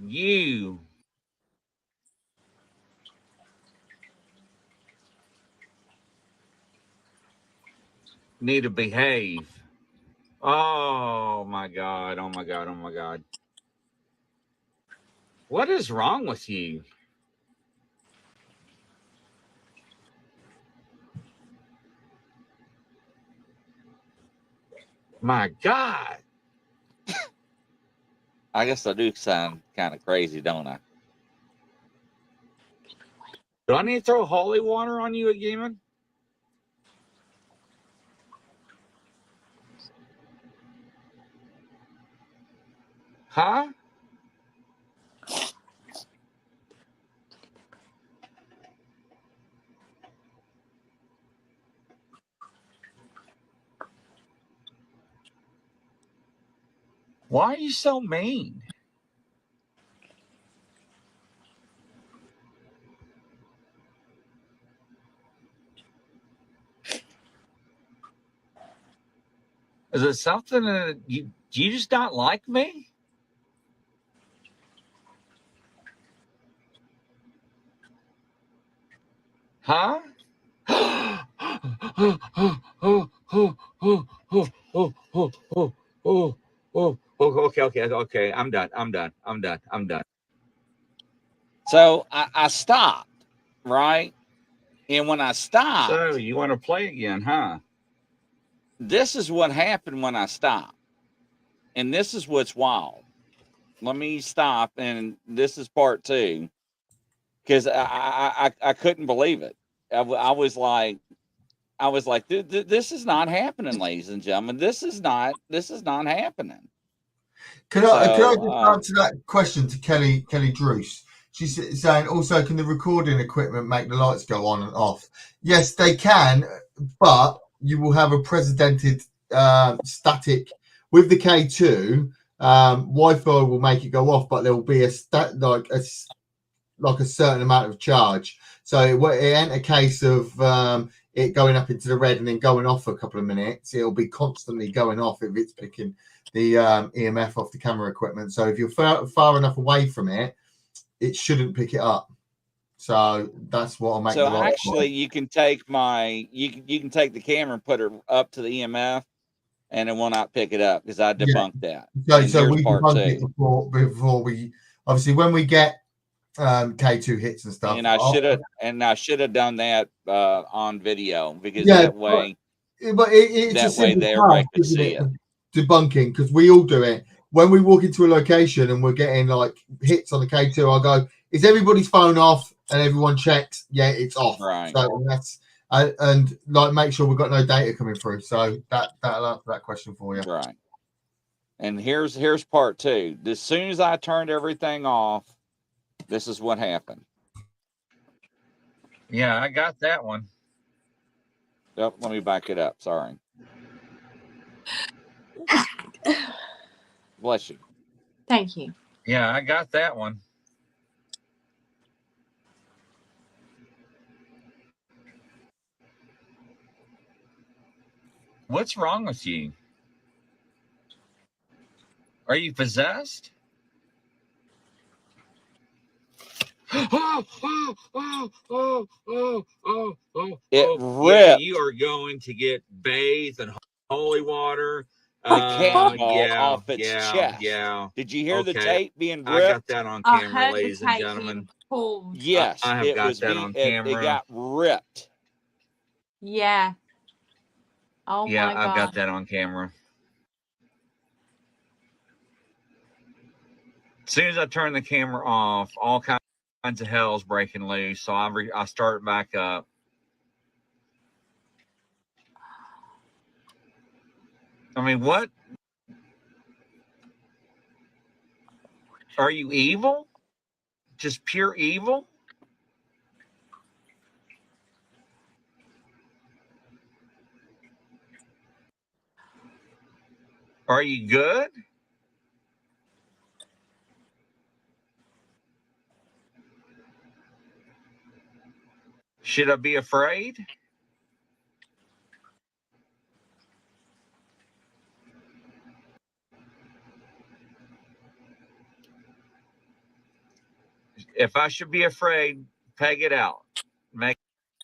You need to behave. Oh my God. Oh my God. Oh my God. What is wrong with you? My God. I guess I do sound kind of crazy, don't I? Do I need to throw holy water on you again? Huh? Why are you so mean? Is it something that you just not like me? Huh? Okay. I'm done. So I stopped, right? And when I stopped, So you want to play again, huh? this is what happened when I stopped. And this is what's wild. Let me stop, and this is part 2. Because I couldn't believe it. I was like, this is not happening, ladies and gentlemen. This is not happening. Can I just answer that question to Kelly Druce? She's saying also, can the recording equipment make the lights go on and off? Yes, they can, but you will have a precedented static with the K2. Wi-Fi will make it go off, but there will be a certain amount of charge. So it ain't a case of it going up into the red and then going off for a couple of minutes. It'll be constantly going off if it's picking the EMF off the camera equipment. So if you're far enough away from it, it shouldn't pick it up. So that's what I'll make. So actually, you can take you can take the camera and put it up to the EMF, and it will not pick it up because I debunked that. So we debunked it before we obviously when we get K2 hits and stuff. And I should have done that on video because that way. But it's that a simple way everybody could task, see it. Debunking, because we all do it. When we walk into a location and we're getting like hits on the K2, I'll go, is everybody's phone off? And everyone checks, yeah, it's off. Right. So that's and like make sure we've got no data coming through. So that'll answer that question for you. Right. And here's part two. As soon as I turned everything off, this is what happened. Yeah, I got that one. Oh, let me back it up. Sorry. Bless you. Thank you. Yeah, I got that one. What's wrong with you? Are you possessed? It ripped. Yeah, you are going to get bathed in holy water. The cat ball off its chest. Yeah. Did you hear the tape being ripped? I got that on camera, ladies and gentlemen. Yes, I have got that on camera. It got ripped. Yeah. Oh yeah, my God. I've got that on camera. As soon as I turn the camera off, all kinds of hell's breaking loose. So I start back up. I mean, what? Are you evil? Just pure evil? Are you good? Should I be afraid? If I should be afraid, peg it out. Make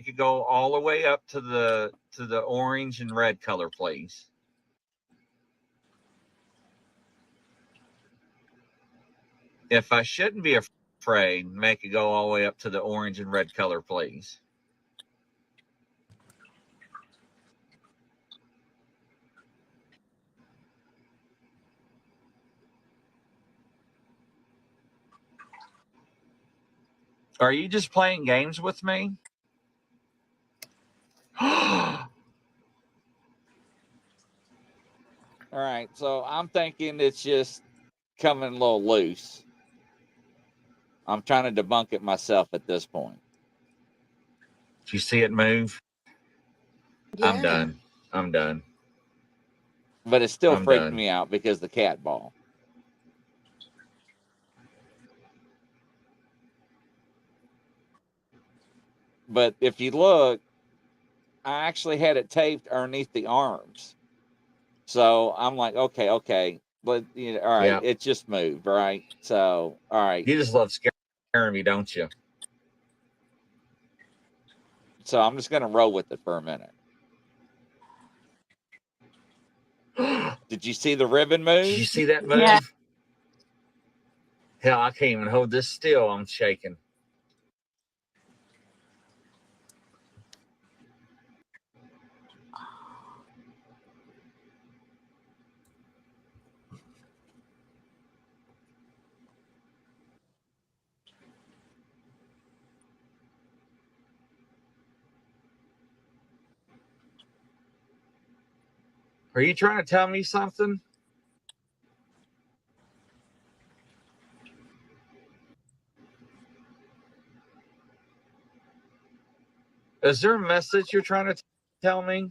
it go all the way up to the orange and red color, please. If I shouldn't be afraid, make it go all the way up to the orange and red color, please. Are you just playing games with me? All right, so I'm thinking it's just coming a little loose. I'm trying to debunk it myself at this point. Did you see it move? Yeah. I'm done. But it's still I'm freaking done. me out because the cat ball. But if you look, I actually had it taped underneath the arms. So I'm like, okay. But you know, all right, Yeah. it just moved, right? So, all right. You just love scaring me, don't you? So I'm just gonna roll with it for a minute. Did you see the ribbon move? Did you see that move? Yeah. Hell, I can't even hold this still. I'm shaking. Are you trying to tell me something? Is there a message you're trying to tell me?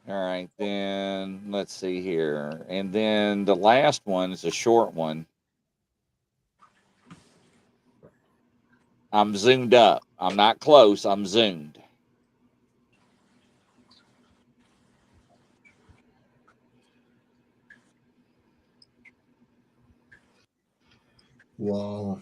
All right, then let's see here. And then the last one is a short one. I'm zoomed up. I'm not close. I'm zoomed. Wow.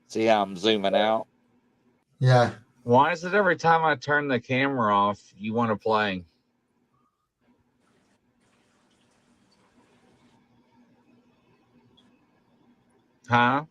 See how I'm zooming out? Yeah. Why is it every time I turn the camera off, you want to play? Huh?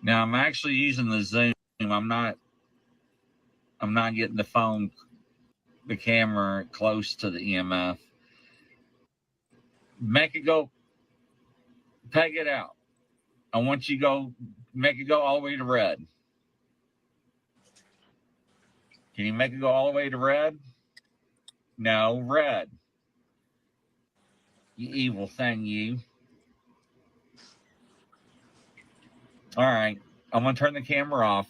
Now I'm actually using the Zoom. I'm not getting the camera close to the EMF. Make it go, peg it out. I want you to make it go all the way to red. Can you make it go all the way to red? No, red. You evil thing, you. All right. I'm going to turn the camera off.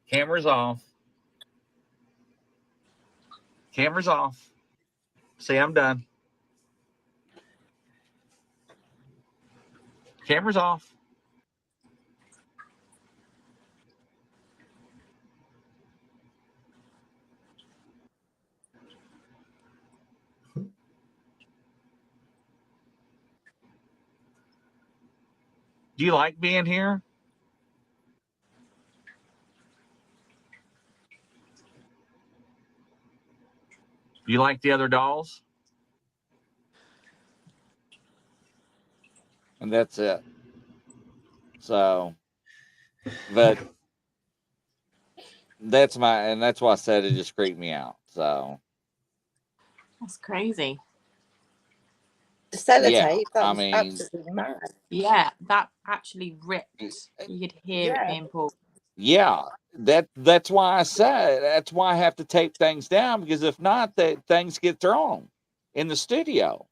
Camera's off. Camera's off. See, I'm done. Camera's off. Do you like being here? Do you like the other dolls? And that's it. So, but that's why I said it just creeped me out. So, That's crazy. The sellotape, yeah, that I was mean, absolutely mad. Yeah, that actually ripped. You could hear it Yeah. being pulled. yeah, that's why I said that's why I have to tape things down, because if not, that things get thrown in the studio.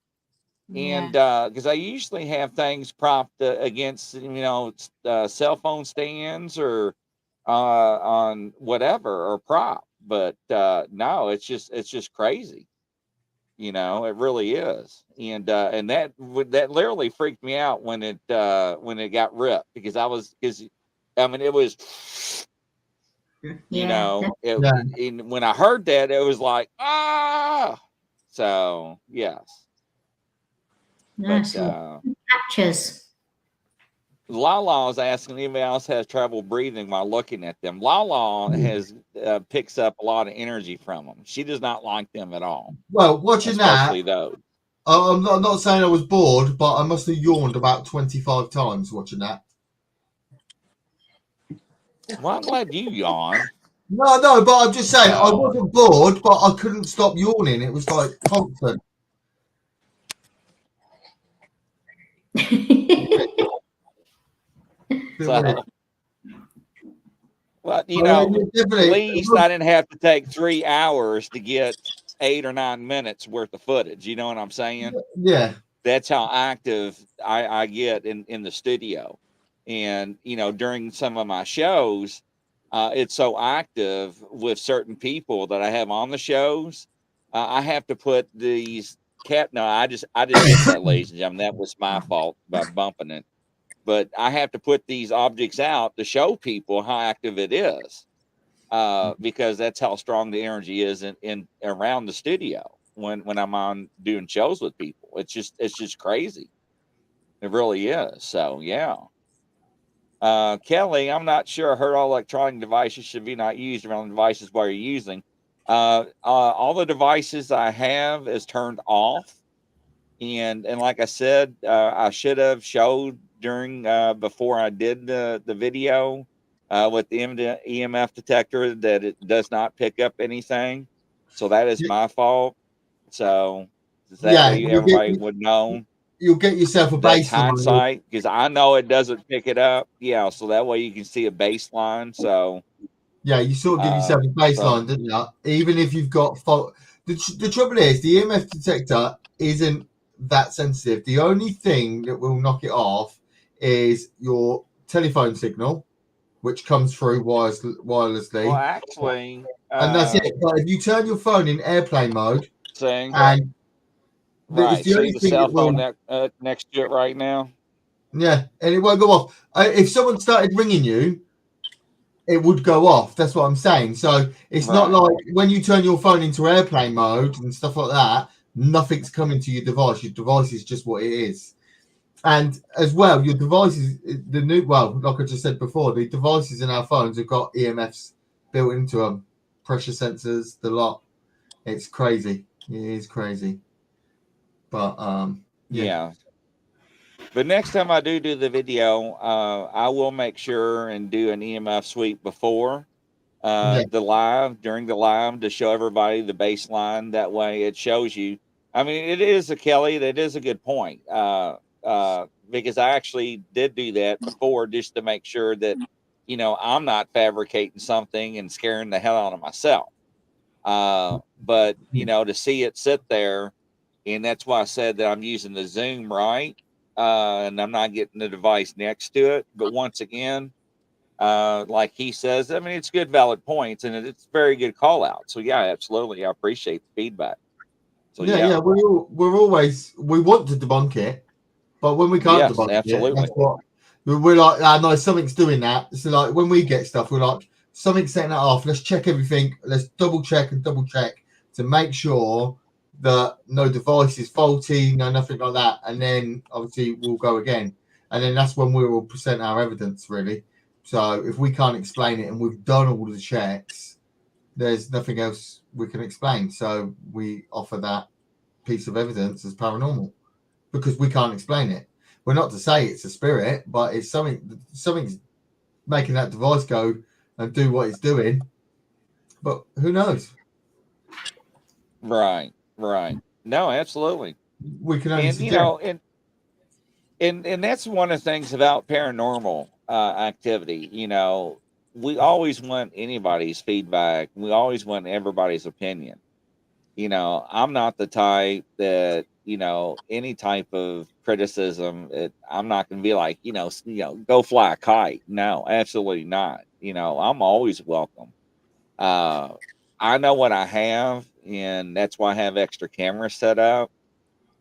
And because I usually have things propped against, cell phone stands or on whatever or prop, but no, it's just crazy. It really is. And that literally freaked me out when it got ripped, because it was, Yeah. and when I heard that, it was like, ah. So yes. Nice. But Captures. Lala is asking if anybody else has trouble breathing while looking at them. Lala has picks up a lot of energy from them. She does not like them at all. Well, watching especially that, those. I'm not saying I was bored, but I must have yawned about 25 times watching that. Well, I'm glad you yawned. No, but I'm just saying I wasn't bored, but I couldn't stop yawning. It was like constant. So, well, at least I didn't have to take 3 hours to get 8 or 9 minutes worth of footage. You know what I'm saying? Yeah. That's how active I get in the studio. And, during some of my shows, it's so active with certain people that I have on the shows. I have to put these cat. No, I just hit that, ladies and gentlemen. That was my fault by bumping it. But I have to put these objects out to show people how active it is, because that's how strong the energy is in around the studio when I'm on doing shows with people. It's just crazy. It really is. So yeah. Kelly, I'm not sure. I heard all electronic devices should be not used around devices while you're using. All the devices I have is turned off, and like I said, I should have showed during before I did the video with the EMF detector that it does not pick up anything. So that is my fault. So that way everybody would know. You'll get yourself a That's baseline. hindsight, because I know it doesn't pick it up. Yeah, so that way you can see a baseline. So yeah, you sort of give yourself a baseline, didn't you? Even if you've got fault. The trouble is, the EMF detector isn't that sensitive. The only thing that will knock it off is your telephone signal, which comes through wirelessly. Well, actually, and that's it. But if you turn your phone in airplane mode, and right, it's the only the thing cell that will, phone next to it right now. Yeah, and it won't go off. If someone started ringing you, it would go off. That's what I'm saying. So it's not like when you turn your phone into airplane mode and stuff like that, nothing's coming to your device. Your device is just what it is. And as well, your devices, like I just said before, the devices in our phones have got EMFs built into them, pressure sensors, the lot. It's crazy. It is crazy. But yeah. But next time I do the video, I will make sure and do an EMF sweep before during the live, to show everybody the baseline. That way it shows you. I mean, that is a good point. Because I actually did do that before, just to make sure that, I'm not fabricating something and scaring the hell out of myself. But to see it sit there, and that's why I said that I'm using the Zoom, right? And I'm not getting the device next to it. But once again, like he says, I mean, it's good, valid points, and it's very good call out. So yeah, absolutely, I appreciate the feedback. So yeah, we want to debunk it, but when we can't debunk it, that's what we're like. I know something's doing that. So like when we get stuff, we're like, something's setting that off. Let's check everything. Let's double check to make sure that no device is faulty, nothing like that. And then obviously we'll go again, and then that's when we will present our evidence, really. So if we can't explain it and we've done all the checks, there's nothing else we can explain. So we offer that piece of evidence as paranormal because we can't explain it. We're not to say it's a spirit, but it's something's making that device go and do what it's doing. But who knows? Right. No, absolutely. We can only suggest. And that's one of the things about paranormal activity. We always want anybody's feedback. We always want everybody's opinion. I'm not the type that, any type of criticism, I'm not going to be like, go fly a kite. No, absolutely not. I'm always welcome. I know what I have, and that's why I have extra cameras set up.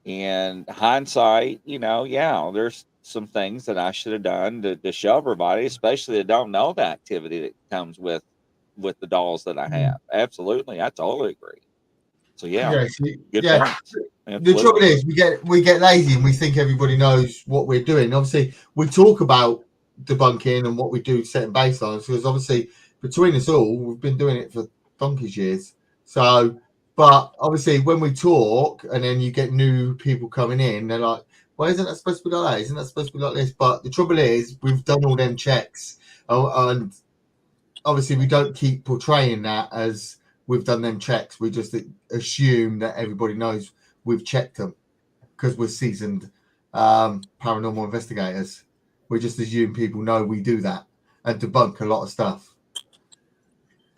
And hindsight, there's some things that I should have done to show everybody, especially that don't know the activity that comes with the dolls that I have. Absolutely, I totally agree. So good points. The trouble is, we get lazy and we think everybody knows what we're doing. Obviously, we talk about debunking and what we do, setting baselines, because obviously between us all, we've been doing it for donkey's years. So. But obviously, when we talk and then you get new people coming in, they're like, well, isn't that supposed to be like that? Isn't that supposed to be like this? But the trouble is, we've done all them checks. And obviously, we don't keep portraying that as we've done them checks. We just assume that everybody knows we've checked them because we're seasoned paranormal investigators. We just assume people know we do that and debunk a lot of stuff.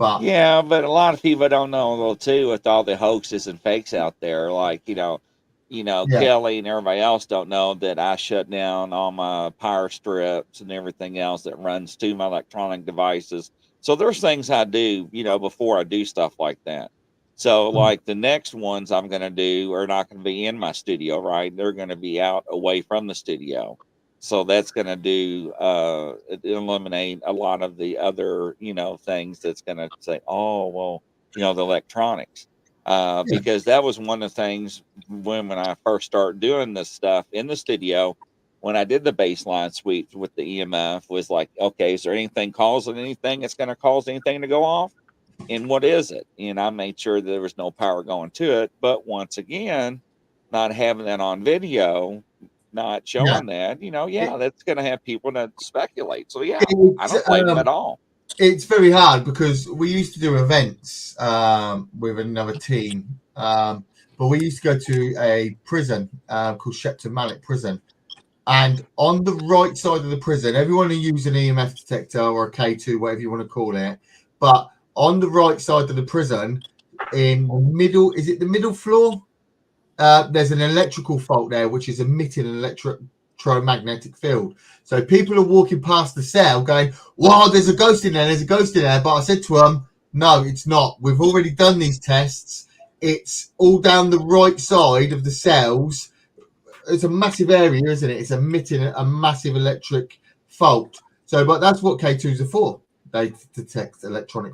But a lot of people don't know though too, with all the hoaxes and fakes out there. Like Kelly and everybody else don't know that I shut down all my power strips and everything else that runs to my electronic devices. So there's things I do, before I do stuff like that. So like the next ones I'm going to do are not going to be in my studio, right? They're going to be out away from the studio. So that's going to do eliminate a lot of the other, things that's going to say, oh, well, the electronics. Because that was one of the things when I first started doing this stuff in the studio, when I did the baseline sweeps with the EMF, was like, okay, is there anything causing anything that's going to cause anything to go off? And what is it? And I made sure that there was no power going to it. But once again, not having that on video, not showing that, that's going to have people that speculate. So yeah, I don't blame them at all. It's very hard because we used to do events with another team, but we used to go to a prison called Shepton Mallet Prison. And on the right side of the prison, everyone who uses an EMF detector or a K2, whatever you want to call it, but on the right side of the prison, in the middle, is it the middle floor? There's an electrical fault there, which is emitting an electromagnetic field. So people are walking past the cell going, wow, there's a ghost in there, there's a ghost in there. But I said to them, no, it's not. We've already done these tests. It's all down the right side of the cells. It's a massive area, isn't it? It's emitting a massive electric fault. So, but that's what K2s are for. They detect electronic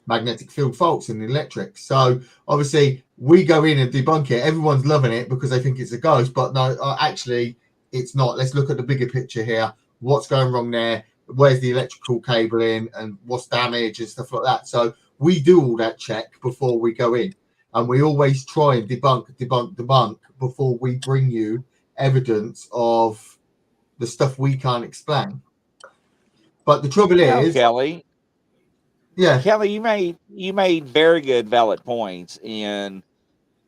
magnetic field faults in the electric. So obviously we go in and debunk it. Everyone's loving it because they think it's a ghost, but no, actually it's not. Let's look at the bigger picture here. What's going wrong there? Where's the electrical cabling and what's damaged and stuff like that. So we do all that check before we go in. And we always try and debunk before we bring you evidence of the stuff we can't explain. But the trouble is, Kelly. Yeah, Kelly, you made very good, valid points, and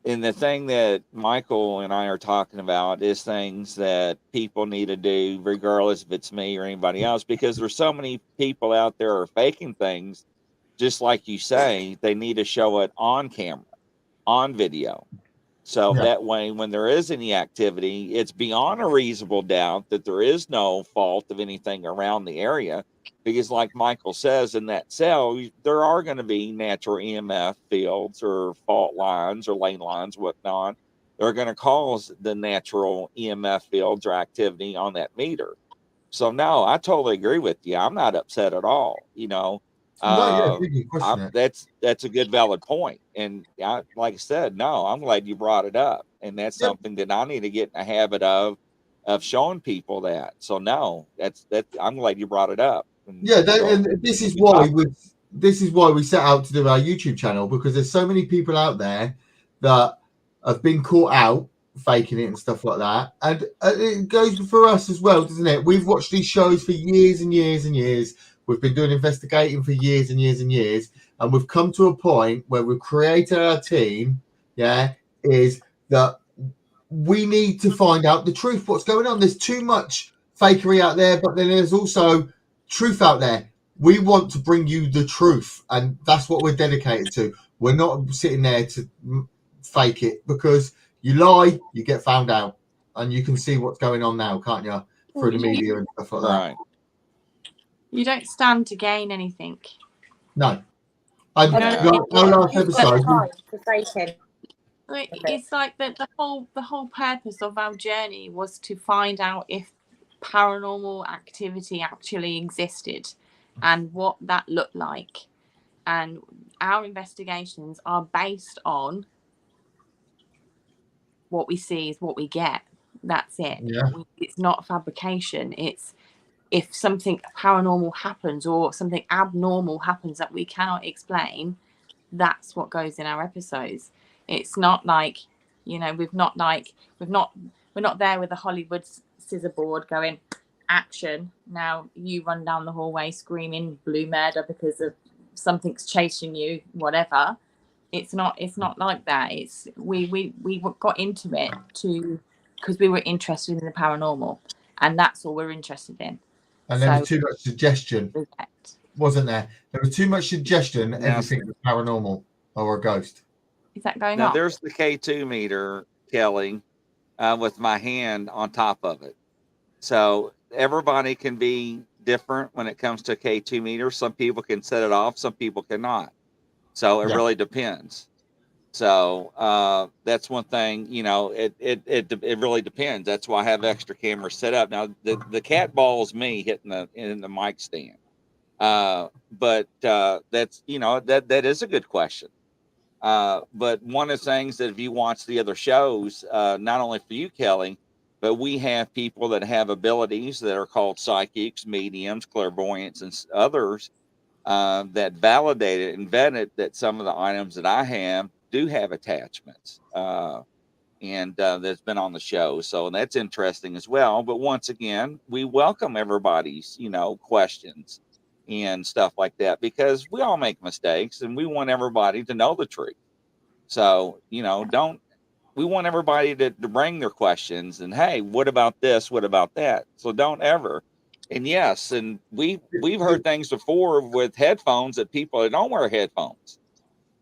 the thing that Michael and I are talking about is things that people need to do, regardless if it's me or anybody else, because there's so many people out there are faking things. Just like you say, they need to show it on camera, on video. So that way, when there is any activity, it's beyond a reasonable doubt that there is no fault of anything around the area. Because like Michael says, in that cell, there are going to be natural EMF fields or fault lines or lane lines, whatnot. They're going to cause the natural EMF fields or activity on that meter. So no, I totally agree with you. I'm not upset at all. That's a good, valid point. And like I said, no, I'm glad you brought it up. And that's something that I need to get in a habit of showing people that. So no, I'm glad you brought it up. And this is why we set out to do our YouTube channel, because there's so many people out there that have been caught out faking it and stuff like that. And it goes for us as well, doesn't it? We've watched these shows for years and years and years. We've been doing investigating for years and years and years. And we've come to a point where we've created our team, is that we need to find out the truth, what's going on. There's too much fakery out there, but then there's also truth out there. We want to bring you the truth, and that's what we're dedicated to. We're not sitting there to fake it, because you lie, you get found out, and you can see what's going on now, can't you, through the media and stuff like that. You don't stand to gain anything. No. Our last episode. It's like the whole purpose of our journey was to find out if paranormal activity actually existed and what that looked like. And our investigations are based on what we see is what we get. That's it. Yeah. It's not fabrication. It's if something paranormal happens or something abnormal happens that we cannot explain, that's what goes in our episodes. It's not like, we're not there with a Hollywood scissor board going, action, now you run down the hallway screaming blue murder because of something's chasing you, whatever. It's not like that. It's we got into it because we were interested in the paranormal, and that's all we're interested in. And there was too much suggestion, wasn't there? There was too much suggestion that everything was paranormal or a ghost. Is that going on? Now there's the K2 meter, Kelly, with my hand on top of it. So everybody can be different when it comes to a K2 meter. Some people can set it off, some people cannot. So it Yeah. really depends. So that's one thing, you know, it really depends. That's why I have extra cameras set up. Now the cat balls me hitting the mic stand. But that's, you know, that is a good question. But one of the things that if you watch the other shows, not only for you, Kelly, but we have people that have abilities that are called psychics, mediums, clairvoyants, and others that validate it and vet it that some of the items that I have do have attachments. And that's been on the show. So that's interesting as well. But once again, we welcome everybody's, you know, questions and stuff like that, because we all make mistakes and we want everybody to know the truth. So, you know, we want everybody to bring their questions and, hey, what about this? What about that? So don't ever. And yes, and we've heard things before with headphones that people that don't wear headphones.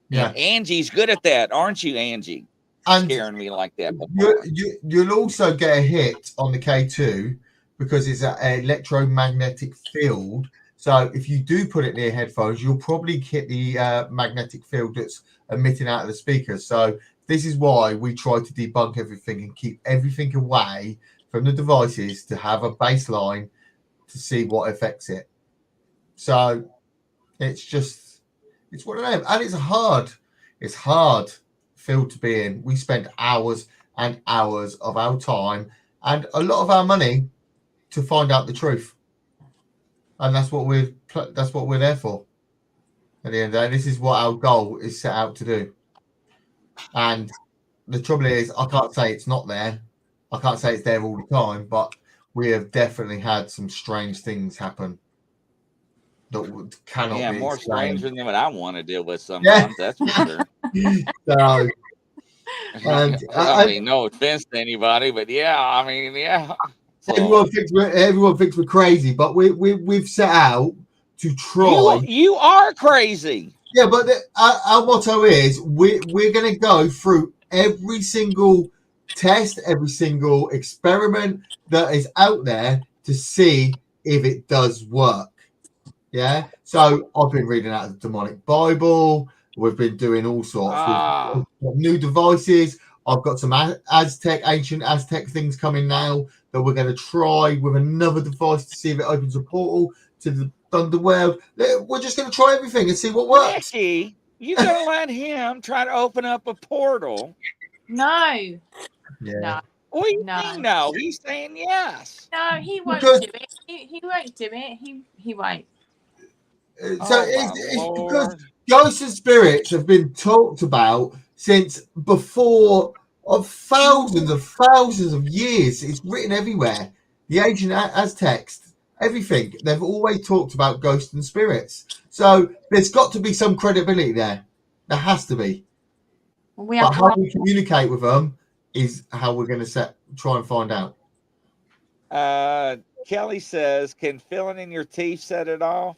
Yeah. And Angie's good at that, aren't you, Angie? And Scaring me like that before. You'll also get a hit on the K2 because it's an electromagnetic field. So if you do put it near headphones, you'll probably hit the magnetic field that's emitting out of the speakers. So this is why we try to debunk everything and keep everything away from the devices to have a baseline to see what affects it. So it's one of them, and it's hard field to be in. We spend hours and hours of our time and a lot of our money to find out the truth, and that's what we're there for. At the end of the day, this is what our goal is set out to do. And the trouble is, I can't say it's not there. I can't say it's there all the time, but we have definitely had some strange things happen that cannot be more explained. stranger than what I want to deal with sometimes. That's for sure. So, I mean, no offense to anybody, but yeah, I mean, yeah. So, everyone thinks we're crazy, but we've set out to try. You are crazy. Yeah, but our motto is we're going to go through every single test, every single experiment that is out there to see if it does work. Yeah. So I've been reading out the demonic Bible. We've been doing all sorts of new devices. I've got some ancient Aztec things coming now that we're going to try with another device to see if it opens a portal to the underworld. We're just going to try everything and see what works. Nikki, you going to let him try to open up a portal? No. Yeah. No. What do you mean no? He's saying yes. No, he won't do it. He won't do it. He won't. So it's because ghosts and spirits have been talked about since before of thousands of years. It's written everywhere. The ancient Aztecs, everything. They've always talked about ghosts and spirits. So there's got to be some credibility there. There has to be. But how we communicate with them is how we're going to try and find out. Kelly says, can feeling in your teeth set it off?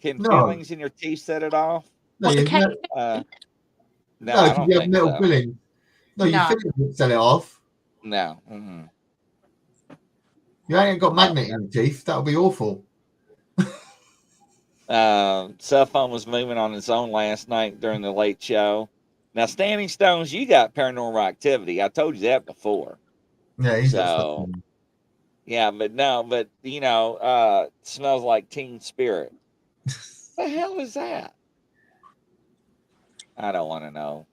Can feelings in your teeth set it off? No, you no, have think metal so. filling. No, you wouldn't set it off. No. Mm-hmm. You ain't got magnet in your teeth. That would be awful. Cell phone was moving on its own last night during the late show. Now, Standing Stones, you got paranormal activity. I told you that before. Yeah, he's so. Yeah, but you know, smells like Teen Spirit. What the hell is that? I don't want to know.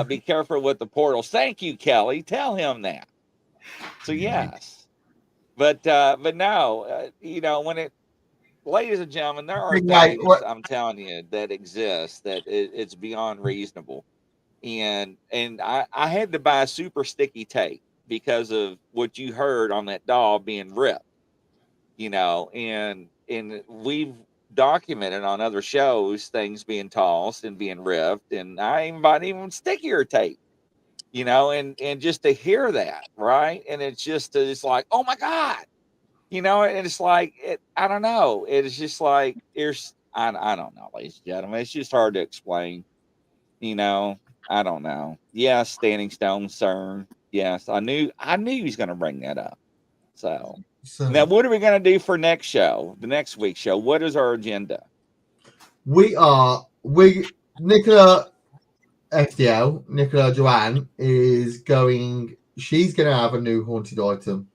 Be careful with the portals. Thank you, Kelly. Tell him that. So yes, but no, you know, when it, ladies and gentlemen, there are things I'm telling you that exist that it's beyond reasonable, and I had to buy super sticky tape because of what you heard on that doll being ripped, you know, and we've documented on other shows things being tossed and being ripped, and I even bought even stickier tape, you know, and just to hear that, right? And it's like, oh my God, you know, and it's like, I don't know, it's just like, I don't know, ladies and gentlemen, it's just hard to explain, you know. I don't know. Yes, Standing Stone, CERN. Yes, I knew he was going to bring that up. So now, what are we going to do for next show? The next week's show. What is our agenda? We are Nicola FDL, Nicola Joanne is going. She's going to have a new haunted item.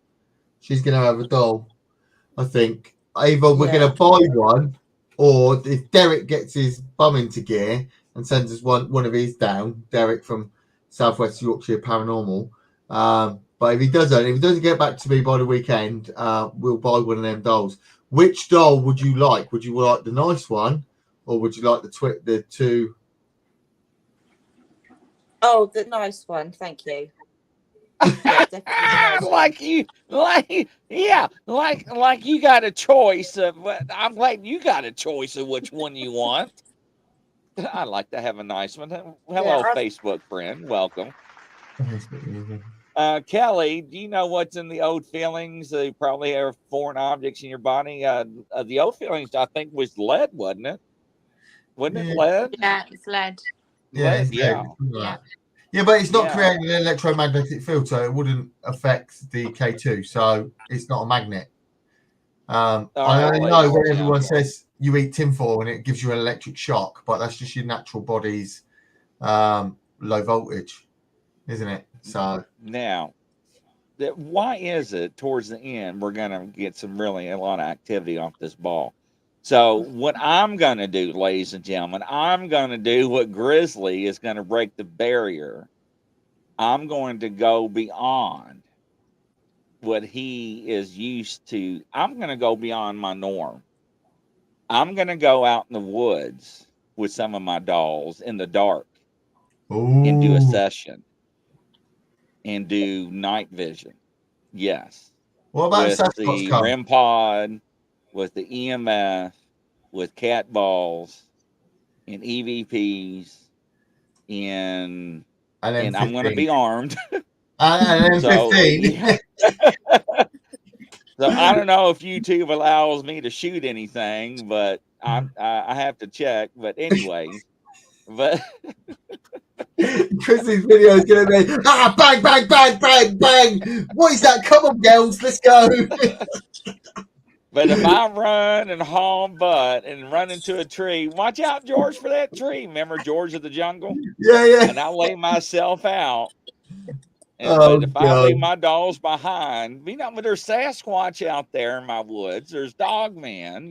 She's going to have a doll. I think either we're going to buy one, or if Derek gets his bum into gear and sends us one of his down, Derek from Southwest Yorkshire Paranormal. But if he doesn't get back to me by the weekend, we'll buy one of them dolls. Which doll would you like? Would you like the nice one, or would you like the two? Oh, the nice one. Thank you. Yeah, definitely the nice one. like you got a choice of. I'm glad you got a choice of which one you want. I'd like to have a nice one. Hello, Facebook friend. Welcome. Kelly, do you know what's in the old feelings? They probably have foreign objects in your body. The old feelings, I think, was lead, wasn't it? Wasn't it lead? Yeah, it's lead. Lead, yeah. Yeah, but it's not creating an electromagnetic field, so it wouldn't affect the K2. So it's not a magnet. I know when everyone says you eat tinfoil and it gives you an electric shock, but that's just your natural body's low voltage, isn't it? So now, why is it towards the end we're gonna get a lot of activity off this ball? So what I'm gonna do, ladies and gentlemen, I'm gonna do what Grizzly is gonna break the barrier. I'm going to go beyond what he is used to. I'm gonna go beyond my norm. I'm gonna go out in the woods with some of my dolls in the dark and do a session. And do night vision. Yes. What about with the REM pod, with the EMF, with cat balls, and EVPs, and I'm going to be armed. And so, 15. Yeah. So I don't know if YouTube allows me to shoot anything, but I have to check. But anyways, Grizzly's video is going to be bang, bang, bang, bang, bang. What is that? Come on, girls, let's go. But if I run and haul butt and run into a tree, watch out, George, for that tree. Remember George of the Jungle? Yeah. And I lay myself out. But if I leave my dolls behind, but there's Sasquatch out there in my woods. There's Dogman,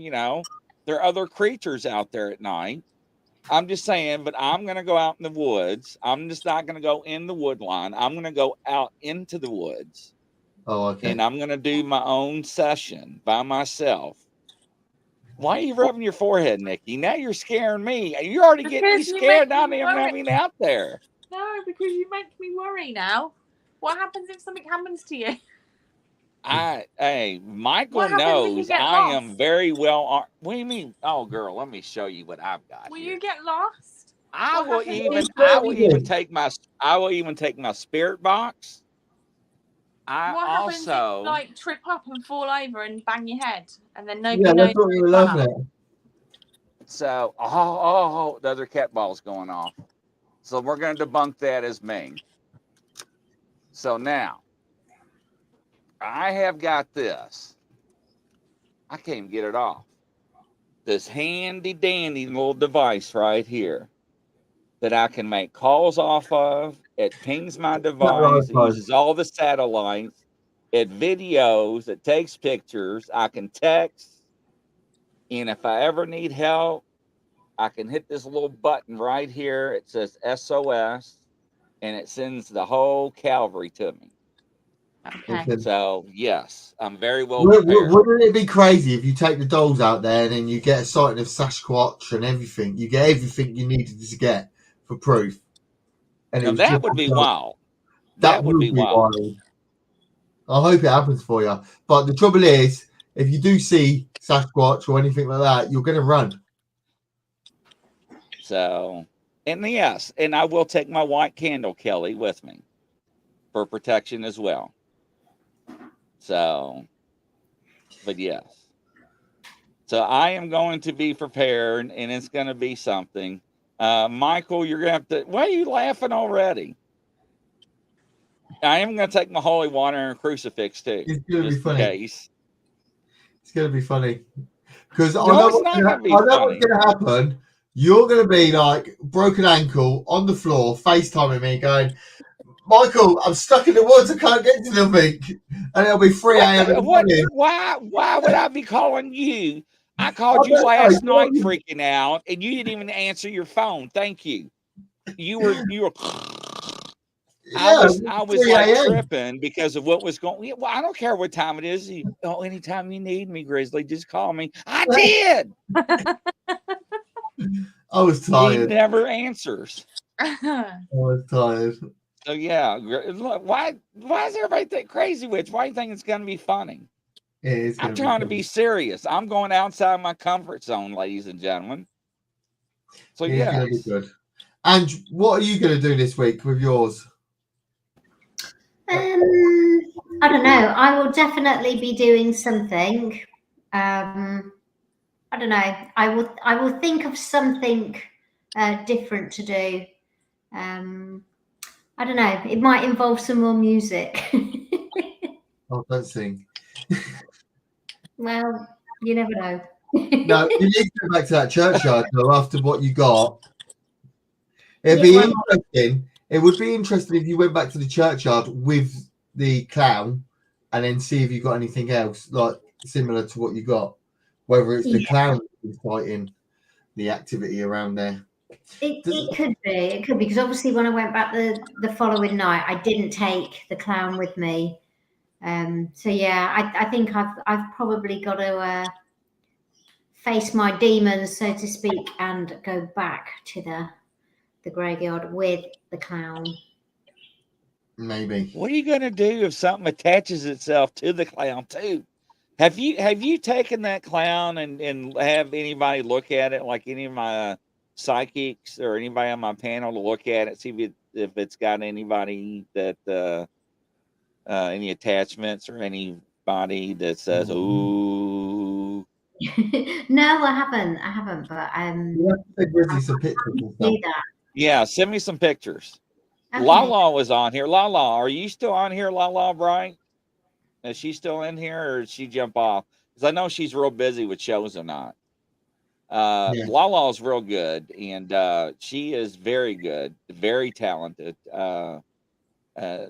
there are other creatures out there at night. I'm just saying, but I'm going to go out in the woods. I'm just not going to go in the wood line. I'm going to go out into the woods. Oh, okay. And I'm going to do my own session by myself. Why are you rubbing your forehead, Nikki? Now you're scaring me. You're already getting me scared. Not even having out there. No, because you make me worry now. What happens if something happens to you? Michael knows I am very well. What do you mean? Oh, girl, let me show you what I've got. Will you get lost? I will even take my spirit box. What happens if trip up and fall over and bang your head, and then nobody knows? That's what we were laughing at. So, the other cat ball's going off. So we're going to debunk that as me. So now, I have got this. I can't even get it off. This handy dandy little device right here that I can make calls off of. It pings my device. It uses all the satellites. It videos. It takes pictures. I can text. And if I ever need help, I can hit this little button right here. It says SOS. And it sends the whole cavalry to me. Okay. So, yes, I'm very well prepared. Wouldn't it be crazy if you take the dolls out there and then you get a sighting of Sasquatch and everything? You get everything you needed to get for proof. And that would be wild. That would be wild. I hope it happens for you. But the trouble is, if you do see Sasquatch or anything like that, you're going to run. So, and yes, and I will take my white candle, Kelly, with me for protection as well. So, but yes. So I am going to be prepared, and it's going to be something. Michael, you're going to have to... Why are you laughing already? I am going to take my holy water and a crucifix, too. It's going to be funny. It's going to be funny. Because I know what's going to happen. You're going to be like broken ankle on the floor, FaceTiming me, going, Michael, I'm stuck in the woods. I can't get to nothing. And it'll be 3 a.m. in the morning. Why would I be calling you? I called I you don't know. last night freaking out, and you didn't even answer your phone. Thank you. You were Yeah, I was 3 like a.m. tripping because of what was going. Well, I don't care what time it is. Anytime you need me, Grizzly, just call me. I did. I was He tired. never answers. I was tired. So yeah, why is everybody think crazy witch? Why do you think it's gonna be funny? It is I'm trying to be serious. I'm going outside my comfort zone, ladies and gentlemen. So It's yeah, going to be good. And what are you going to do this week with yours? I don't know. I will definitely be doing something. I don't know. I will think of something different to do. I don't know. It might involve some more music. Oh, don't sing. Well, you never know. No, you need to go back to that churchyard though after what you got. It'd Yeah, be well- interesting. It would be interesting if you went back to the churchyard with the clown and then see if you got anything else like similar to what you got. Whether it's the clown fighting the activity around there. It could be. It could be because obviously when I went back the following night, I didn't take the clown with me. So yeah, I think I've probably got to face my demons, so to speak, and go back to the graveyard with the clown. Maybe. what are you gonna do if something attaches itself to the clown too? Have you taken that clown and have anybody look at it, like any of my psychics or anybody on my panel to look at it, see if it's got anybody that any attachments or anybody that says, "Ooh"? No, I haven't, but You have to take Grizzly some pictures and stuff. do that. Yeah, send me some pictures. Okay. Lala was on here. Lala, are you still on here, Lala Bright? Is she still in here or did she jump off? Because I know she's real busy with shows or not. Yeah. Lala's real good, and she is very good, very talented. I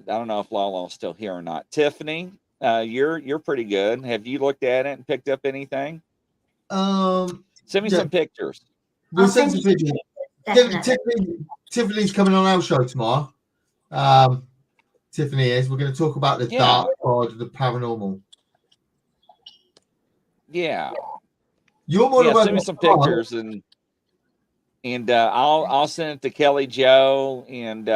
don't know if Lala's still here or not. Tiffany, you're pretty good. Have you looked at it and picked up anything? Send me Yeah. some pictures. We'll I'll send send some you pictures. definitely. Tiffany's coming on our show tomorrow. Tiffany is. We're going to talk about the Yeah. dark side of the paranormal. Yeah. You're more than Send me welcome. some pictures and I'll send it to Kelly Joe and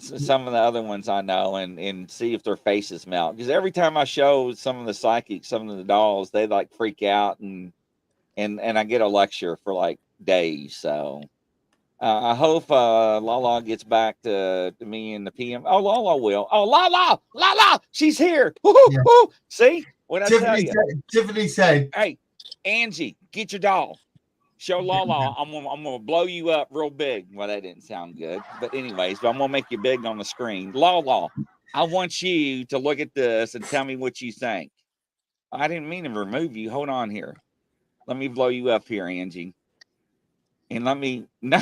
some of the other ones I know and see if their faces melt. Because every time I show some of the psychics, some of the dolls, they like freak out and I get a lecture for like days. So I hope Lala gets back to me in the PM. Oh, Lala will. Oh, Lala, she's here. Woo-hoo, Yeah. woo. See what I tell you? Tiffany said, Hey, Angie, get your doll. Show Lala, I'm gonna blow you up real big. Well, that didn't sound good, but anyways, I'm gonna make you big on the screen. Lala, I want you to look at this and tell me what you think. I didn't mean to remove you. Hold on here. Let me blow you up here, Angie. And let me no.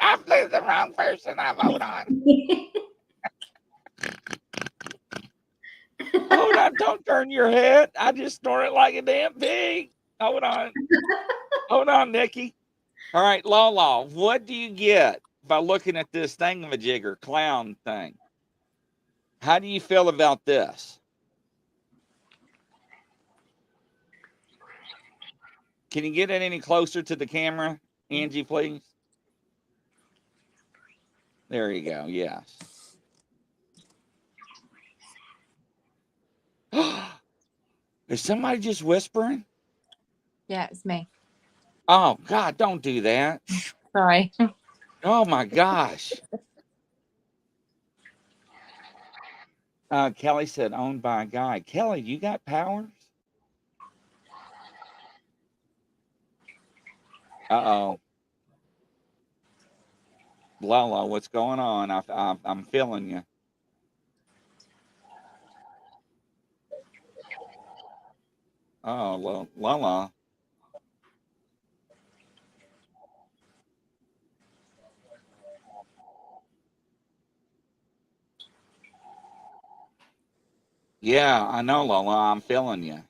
I blew the wrong person. Hold on. Hold on. Don't turn your head. I just snorted like a damn pig. Hold on. Hold on, Nikki. All right, Lala, what do you get by looking at this thingamajigger clown thing? How do you feel about this? Can you get it any closer to the camera, Angie, please? There you go. Yes. Is somebody just whispering? Yeah, it's me. Oh, God, don't do that. Sorry. Oh, my gosh. Kelly said owned by a guy. Kelly, you got powers? Uh-oh. Lala, what's going on? I'm feeling you. Oh, Lala. Yeah, I know, Lola. I'm feeling you.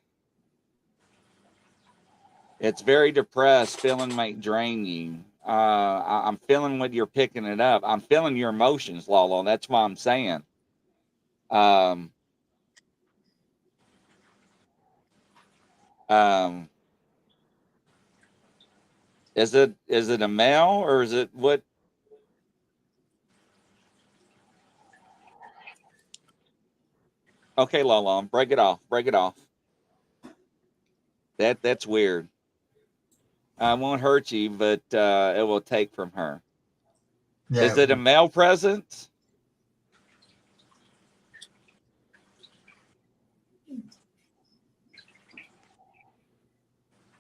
It's very depressed. Feeling might drain you. I'm feeling what you're picking it up. I'm feeling your emotions, Lola. That's why I'm saying. Um, um, is it a male or is it what? Okay, Lola, break it off. Break it off. That's weird. I won't hurt you, but it will take from her. Yeah. Is it a male presence?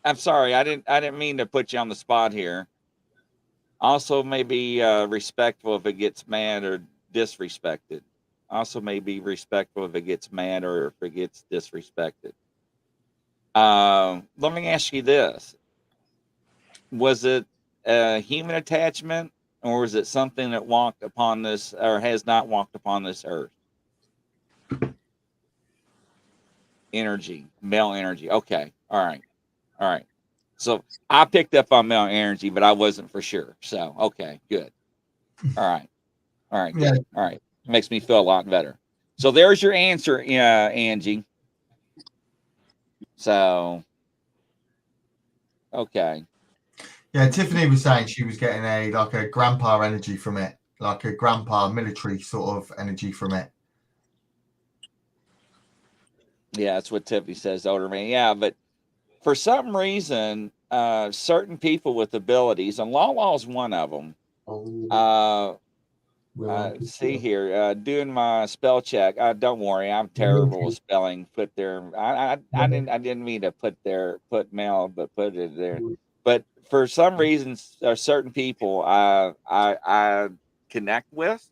I'm sorry, I didn't mean to put you on the spot here. Also, maybe respectful if it gets mad or disrespected. Also, may be respectful if it gets mad or if it gets disrespected. Let me ask you this: was it a human attachment, or was it something that walked upon this, or has not walked upon this earth? Energy, male energy. Okay, all right, all right. So I picked up on male energy, but I wasn't for sure. So okay, good. All right, all right, good. All right, makes me feel a lot better. So there's your answer, Angie. So okay. Yeah, Tiffany was saying she was getting a grandpa energy from it, like a grandpa military sort of energy from it. Yeah, that's what Tiffany says, older man. Yeah, but for some reason, certain people with abilities, and Lala's one of them. See here, doing my spell check. Don't worry, I'm terrible with spelling. Put there, I didn't mean to put male, but put it there. But for some reasons, there are certain people I connect with,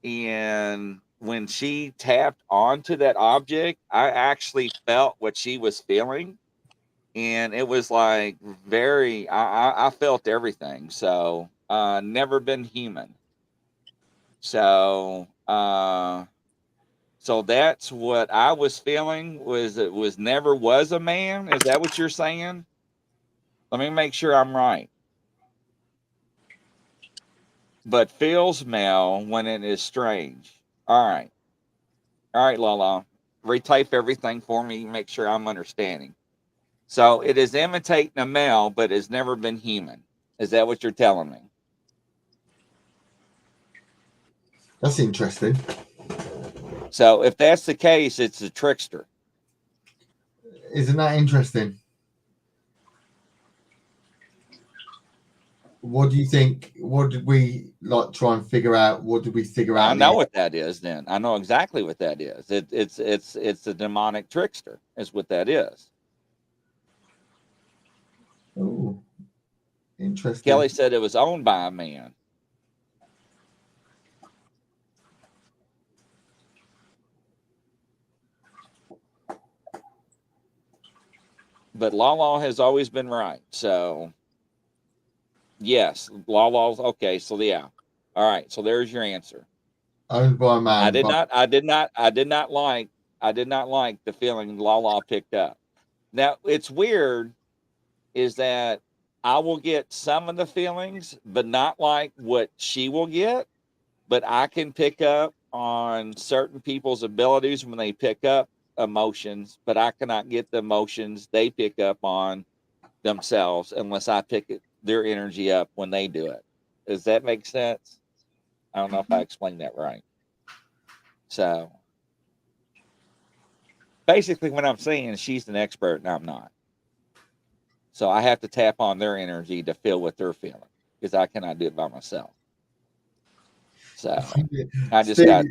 and when she tapped onto that object, I actually felt what she was feeling, and it was like very. I felt everything. So never been human. So so that's what I was feeling. Was it was never was a man? Is that what you're saying? Let me make sure I'm right. But feels male when it is strange. All right. All right, Lala. Retype everything for me. Make sure I'm understanding. So it is imitating a male, but has never been human. Is that what you're telling me? That's interesting. So if that's the case, it's a trickster. Isn't that interesting? What do you think? What did we like try and figure out? What did we figure out? I know what that is. Then I know exactly what that is. It's a demonic trickster. Is what that is. Oh, interesting. Kelly said it was owned by a man. But Lala has always been right. So yes, Lala's okay. So yeah. All right. So there's your answer. Owned by a man. I did not like the feeling Lala picked up. Now it's weird is that I will get some of the feelings, but not like what she will get. But I can pick up on certain people's abilities when they pick up emotions, but I cannot get the emotions they pick up on themselves unless I pick their energy up when they do it. Does that make sense? I don't know if I explained that right. So basically, what I'm saying is she's an expert and I'm not. So I have to tap on their energy to feel what they're feeling because I cannot do it by myself. So I just got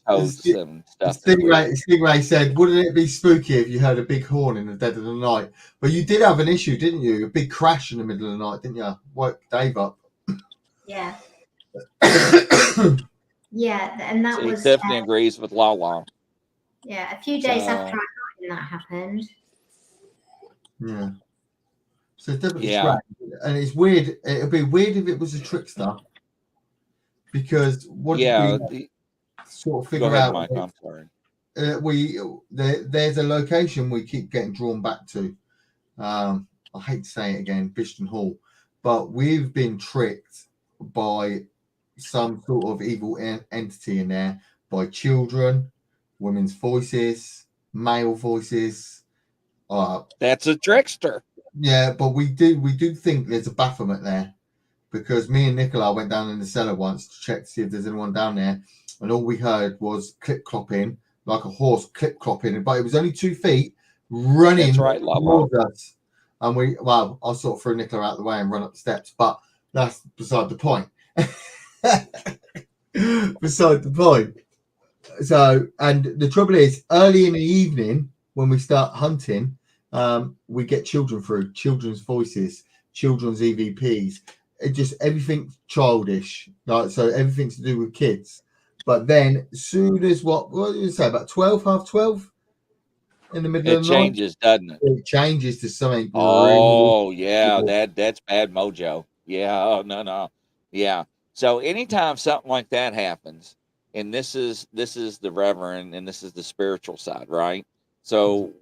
told some stuff. Stingray said, wouldn't it be spooky if you heard a big horn in the dead of the night? But you did have an issue, didn't you? A big crash in the middle of the night, didn't you? Woke Dave up. Yeah. Yeah, and that was Tiffany agrees with Lala. Yeah, a few days after that happened. Yeah. So it's definitely strange. And it's weird. It'd be weird if it was a trickster. Because what did we sort of figure out? Mike, I'm sorry. there's a location we keep getting drawn back to. I hate to say it again, Bishton Hall, but we've been tricked by some sort of evil entity in there, by children, women's voices, male voices. That's a trickster. Yeah, but we do think there's a Baphomet there, because me and Nicola went down in the cellar once to check to see if there's anyone down there, and all we heard was clip clopping, like a horse clip clopping, but it was only 2 feet running towards us. And I sort of threw Nicola out the way and run up the steps, but that's beside the point. Beside the point. So, and the trouble is, early in the evening when we start hunting, we get children through, children's voices, children's EVPs. It just everything's childish, like, so everything's to do with kids. But then, as soon as what did you say, about 12, half 12 in the middle of the night? It changes, doesn't it? It changes to something. Oh, yeah, that's bad mojo. Yeah, oh, no. Yeah. So anytime something like that happens, and this is the reverend and this is the spiritual side, right? So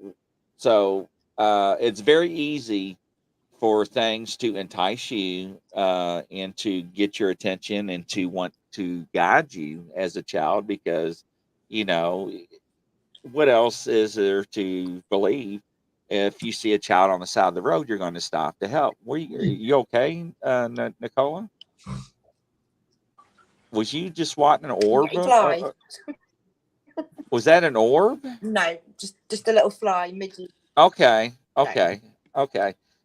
it's very easy for things to entice you and to get your attention and to want to guide you as a child, because, you know, what else is there to believe? If you see a child on the side of the road, you're going to stop to help. Are you okay, Nicola? Was you just swatting an orb? Was that an orb? No, just a little fly. Midget. Okay.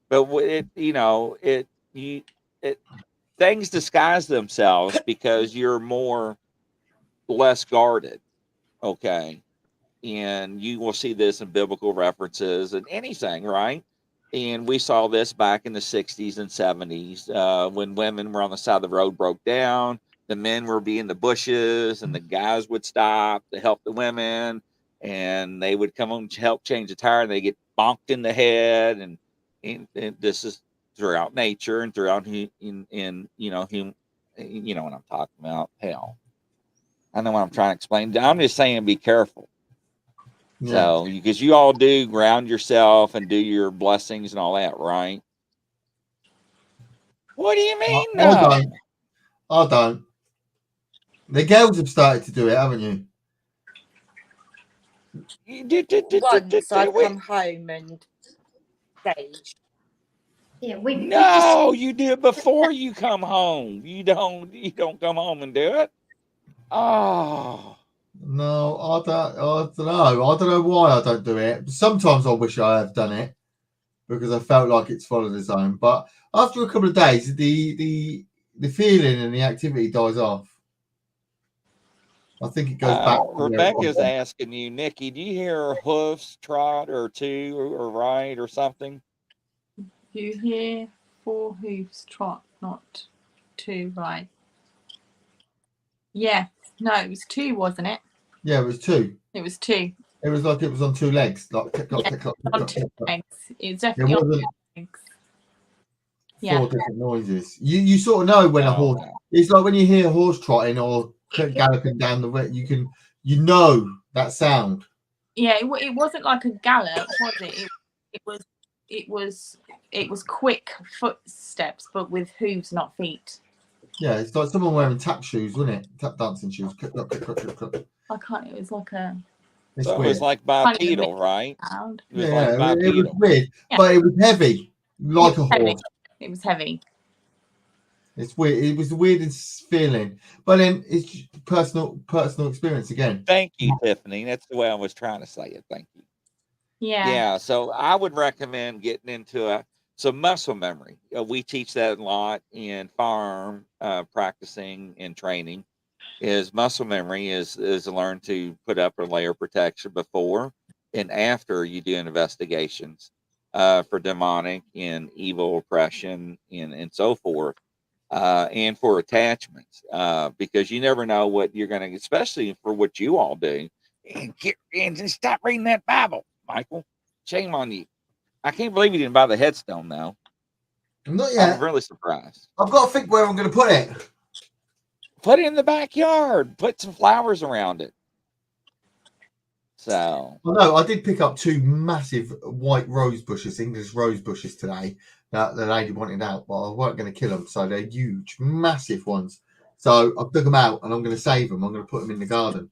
But things disguise themselves because you're less guarded. Okay. And you will see this in biblical references and anything, right? And we saw this back in the 60s and 70s when women were on the side of the road, broke down. The men were in the bushes, and the guys would stop to help the women, and they would come on to help change the tire, and they get bonked in the head. And this is throughout nature and throughout you know what I'm talking about. Hell, I know what I'm trying to explain. I'm just saying, be careful. Yeah. So, because you all do ground yourself and do your blessings and all that, right? What do you mean? I don't. The girls have started to do it, haven't you? Once I come home and stage. Yeah, you do it before you come home. You don't come home and do it. Oh. No, I don't know. I don't know why I don't do it. Sometimes I wish I have done it because I felt like it's followed its own. But after a couple of days, the feeling and the activity dies off. I think it goes back. Rebecca's asking you, Nikki, do you hear hoofs trot or two or right or something? You hear 4 hoofs trot, not 2, right? Yeah. No, it was 2, wasn't it? Yeah, it was 2. It was 2. It was like it was on 2 legs, like tick tock, tick tock, tick tock. On 2 legs. It was definitely on 2 legs. 4 different noises. You sort of know when a horse. It's like when you hear a horse trotting or galloping down the way. You know that sound. Yeah, it wasn't like a gallop, was it? It was quick footsteps, but with hooves, not feet. Yeah, it's like someone wearing tap shoes, wasn't it? Tap dancing shoes. Click, click, click, click, click. I can't. It was like a. So it was like bipedal, right? It was weird, but it was heavy, like a horse. It was heavy. It's weird. It was the weirdest feeling, but then it's personal experience again. Thank you, Tiffany. That's the way I was trying to say it. Thank you. Yeah. So I would recommend getting into some muscle memory. We teach that a lot in firearm practicing and training. Is muscle memory is learn to put up a layer of protection before and after you do investigations for demonic and evil oppression and so forth. And for attachments, because you never know what you're going to, especially for what you all do. And stop reading that Bible, Michael. Shame on you. I can't believe you didn't buy the headstone, though. Not yet. I'm really surprised. I've got to think where I'm going to put it. Put it in the backyard. Put some flowers around it. So, well, no, I did pick up 2 massive white rose bushes, English rose bushes today that the lady wanted out, but I weren't going to kill them. So they're huge, massive ones. So I took them out and I'm going to save them. I'm going to put them in the garden.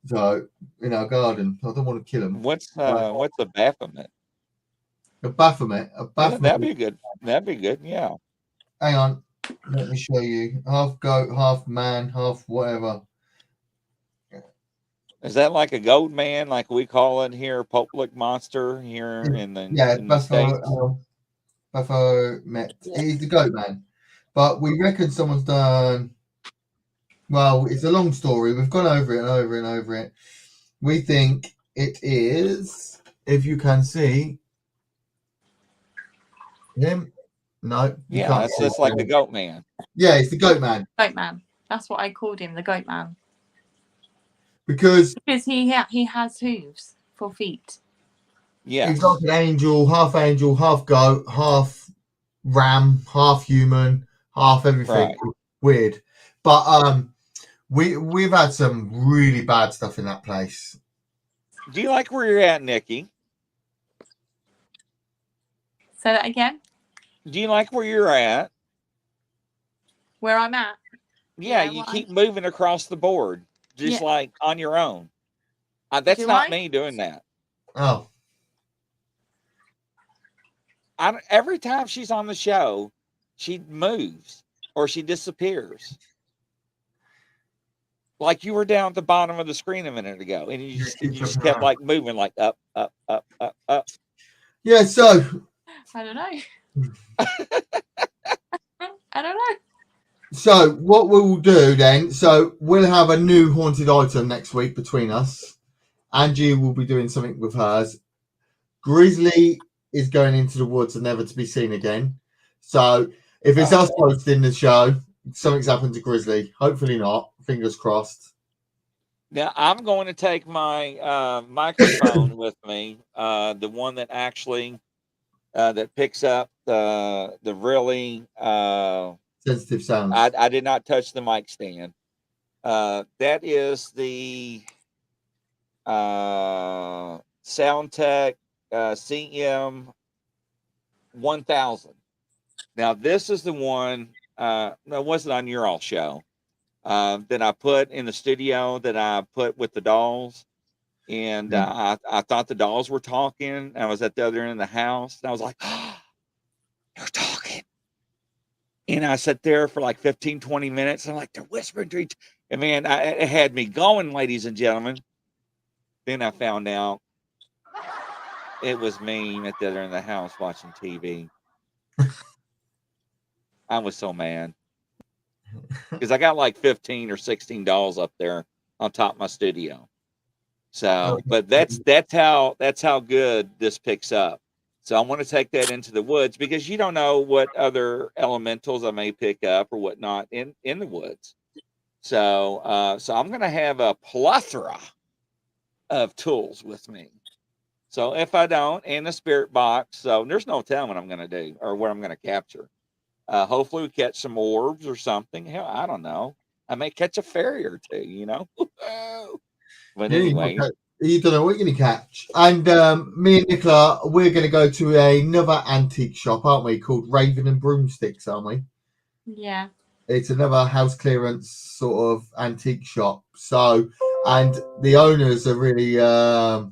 So in our garden, I don't want to kill them. what's a Baphomet? A Baphomet. A Yeah, Baphomet. that'd be good. That'd be good. Yeah. Hang on. Let me show you. Half goat, half man, half whatever. Is that like a goat man, like we call it here, Poplik monster here in the States? Baphomet. He's the goat man. But we reckon someone's done. Well, it's a long story. We've gone over it and over and over it. We think it is, if you can see him. No, you Yeah, can't see that's like him. the goat man. Yeah, it's the goat man. Goat man. That's what I called him, the goat man. Because he has hooves for feet. Yeah. he's like an angel, half goat, half ram, half human, half everything. Right. Weird. But we've had some really bad stuff in that place. Do you like where you're at, Nikki? Say that again. Do you like where you're at? Where I'm at. Yeah, Yeah, you well, keep moving across the board, just Yeah. like on your own. That's Do not I? me doing that. Oh, Every time she's on the show, she moves or she disappears. Like you were down at the bottom of the screen a minute ago, and you just kept like moving, like up, up, up, up, up. yeah. So I don't know. I don't know. So what we'll do then, so we'll have a new haunted item next week between us. Angie will be doing something with hers. Grizzly is going into the woods and never to be seen again. So if it's us hosting the show, something's happened to Grizzly. Hopefully not. Fingers crossed. Now I'm going to take my microphone with me, the one that actually that picks up the really Sensitive sounds. I did not touch the mic stand. That is the Soundtech CM 1000. Now this is the one that wasn't on your all show that I put in the studio that I put with the dolls. And I thought the dolls were talking. I was at the other end of the house and I was like, oh, they're talking. And I sat there for like 15, 20 minutes. And I'm like, they're whispering to each other. And man, it had me going, ladies and gentlemen. Then I found out it was me at the other end of the house watching TV. I was so mad. Because I got like 15 or 16 dolls up there on top of my studio. So, but that's how good this picks up. So I want to take that into the woods because you don't know what other elementals I may pick up or whatnot in the woods. So, so I'm going to have a plethora of tools with me. So if I don't, in the spirit box, so there's no telling what I'm going to do or what I'm going to capture. Hopefully we catch some orbs or something. Hell, I don't know. I may catch a fairy or two, you know. But anyway, you don't know what you're going to catch. And me and Nicola, we're going to go to another antique shop, aren't we? Called Raven and Broomsticks, aren't we? Yeah. It's another house clearance sort of antique shop. So, and the owners are really, the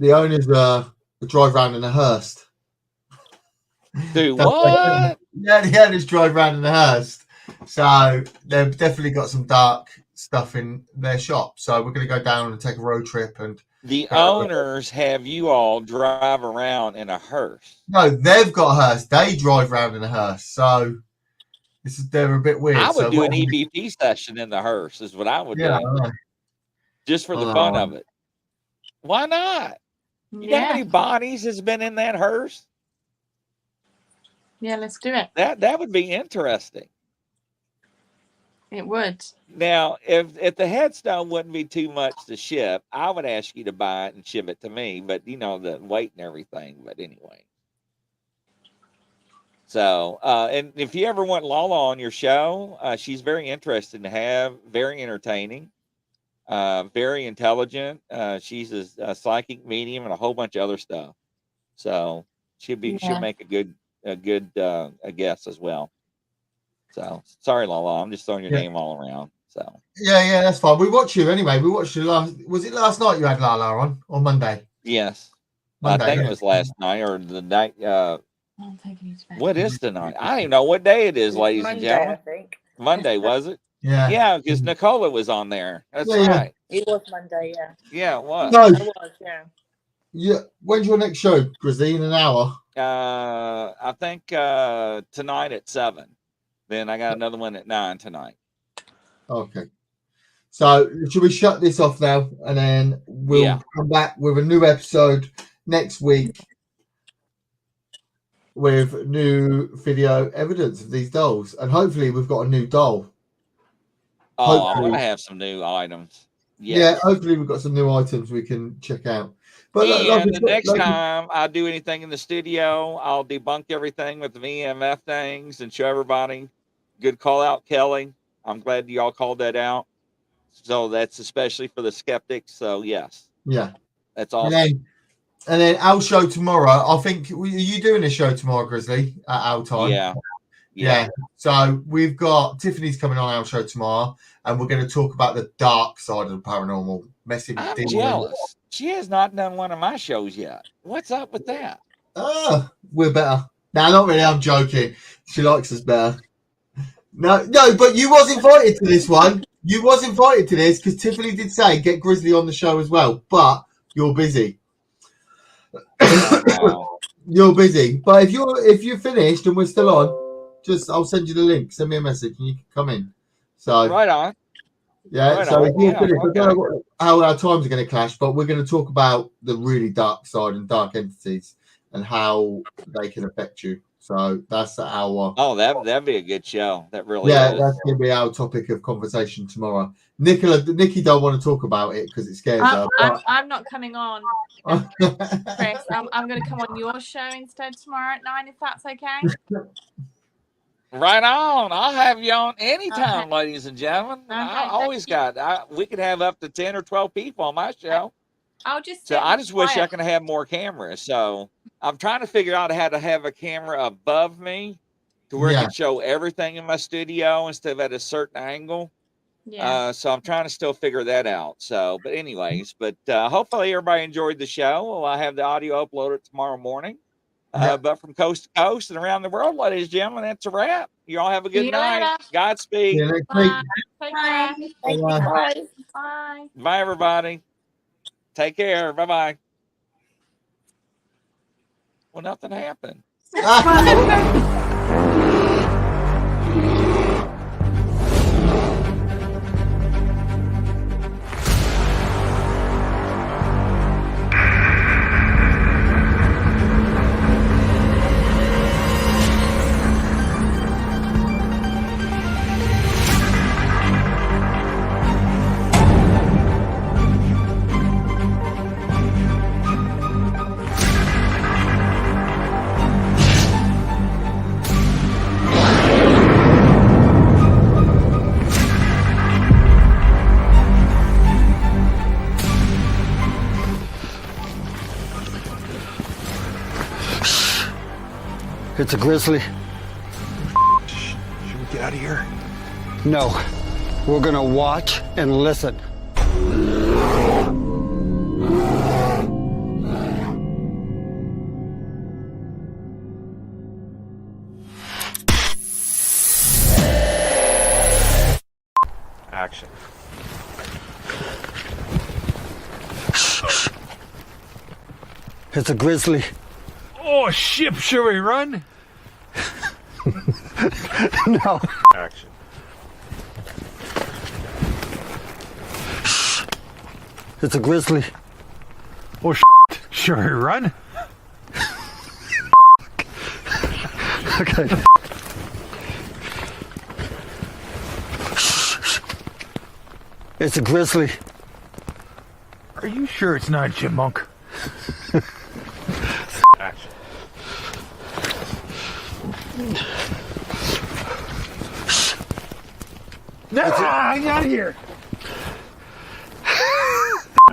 owners drive around in a hearse. Do what? Yeah, the owners drive around in a hearse. So they've definitely got some dark stuff in their shop. So we're going to go down and take a road trip. And the owners have you all drive around in a hearse. No, they've got a hearse. They drive around in a hearse. So they're a bit weird. I would do an EVP session in the hearse is what I would do. Just for the fun of it. Why not? You know how many bodies has been in that hearse? Yeah, let's do it. That would be interesting. It would. Now, if the headstone wouldn't be too much to ship, I would ask you to buy it and ship it to me. But you know the weight and everything. But anyway. So, and if you ever want Lala on your show, she's very interesting to have, very entertaining. Very intelligent. She's a psychic medium and a whole bunch of other stuff. So she'll make a good a guest as well. So sorry, Lala, I'm just throwing your name all around. So yeah, that's fine. We watched you anyway. We watched you was it last night you had Lala on or Monday? Yes. Monday, I think it was last night or the night. What is tonight? I don't even know what day it is, ladies and gentlemen. I think. Monday, was it? Yeah. Yeah, because Nicola was on there. That's right. It was Monday, yeah. Yeah, it was. No. It was, yeah. Yeah. When's your next show, Grizzly? In an hour? I think tonight at 7. Then I got another one at 9 tonight. Okay. So should we shut this off now, and then we'll come back with a new episode next week with new video evidence of these dolls, and hopefully we've got a new doll. Oh, I'm gonna have some new items. Yes. Yeah, hopefully we've got some new items we can check out. But the next time I do anything in the studio, I'll debunk everything with the EMF things and show everybody. Good call out, Kelly. I'm glad you all called that out. So that's especially for the skeptics. So yes. Yeah. That's awesome. And then our show tomorrow. I think are you doing a show tomorrow, Grizzly, at our time? Yeah. So we've got Tiffany's coming on our show tomorrow, and we're going to talk about the dark side of the paranormal. I'm jealous. She has not done one of my shows yet. What's up with that? We're better. No, not really. I'm joking. She likes us better. No, but you was invited to this one. You was invited to this because Tiffany did say get Grizzly on the show as well, but you're busy. You're busy. But if you're finished and we're still on, I'll send you the link. Send me a message and you can come in. So right on. Yeah. Right so on. if you're finished, I don't know how our times are going to clash, but we're going to talk about the really dark side and dark entities and how they can affect you. So that's our. Oh, that'd be a good show. That really is. That's going to be our topic of conversation tomorrow. Nikki don't want to talk about it because it scares her. I'm not coming on, Chris. I'm going to come on your show instead tomorrow at 9, if that's okay. Right on. I'll have you on anytime, ladies and gentlemen. Okay, I always we could have up to 10 or 12 people on my show. I'll just. So I just wish I could have more cameras. So I'm trying to figure out how to have a camera above me to where it can show everything in my studio instead of at a certain angle. Yeah. So I'm trying to still figure that out. So, but anyways, hopefully everybody enjoyed the show. Well, I have the audio uploaded tomorrow morning. But from coast to coast and around the world, ladies and gentlemen, that's a wrap. You all have a good night. Later. Godspeed. Bye. Bye. Bye. Bye, everybody. Take care. Bye-bye. Well, nothing happened. It's a grizzly. Should we get out of here? No. We're gonna watch and listen. Action. It's a grizzly. Oh, shit, should we run? No. Action. It's a grizzly. Oh, should we run? Okay. It's a grizzly. Are you sure it's not a chipmunk? Action. No, get out of here.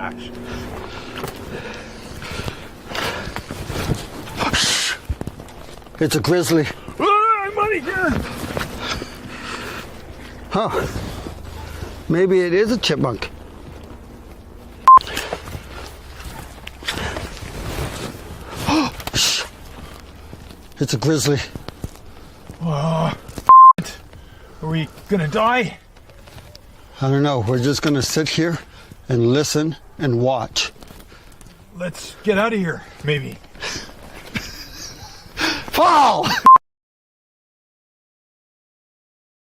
gosh. It's a grizzly. I'm out of here. Huh. Maybe it is a chipmunk. It's a grizzly. Are we gonna die? I don't know. We're just gonna sit here and listen and watch. Let's get out of here, maybe. Fall!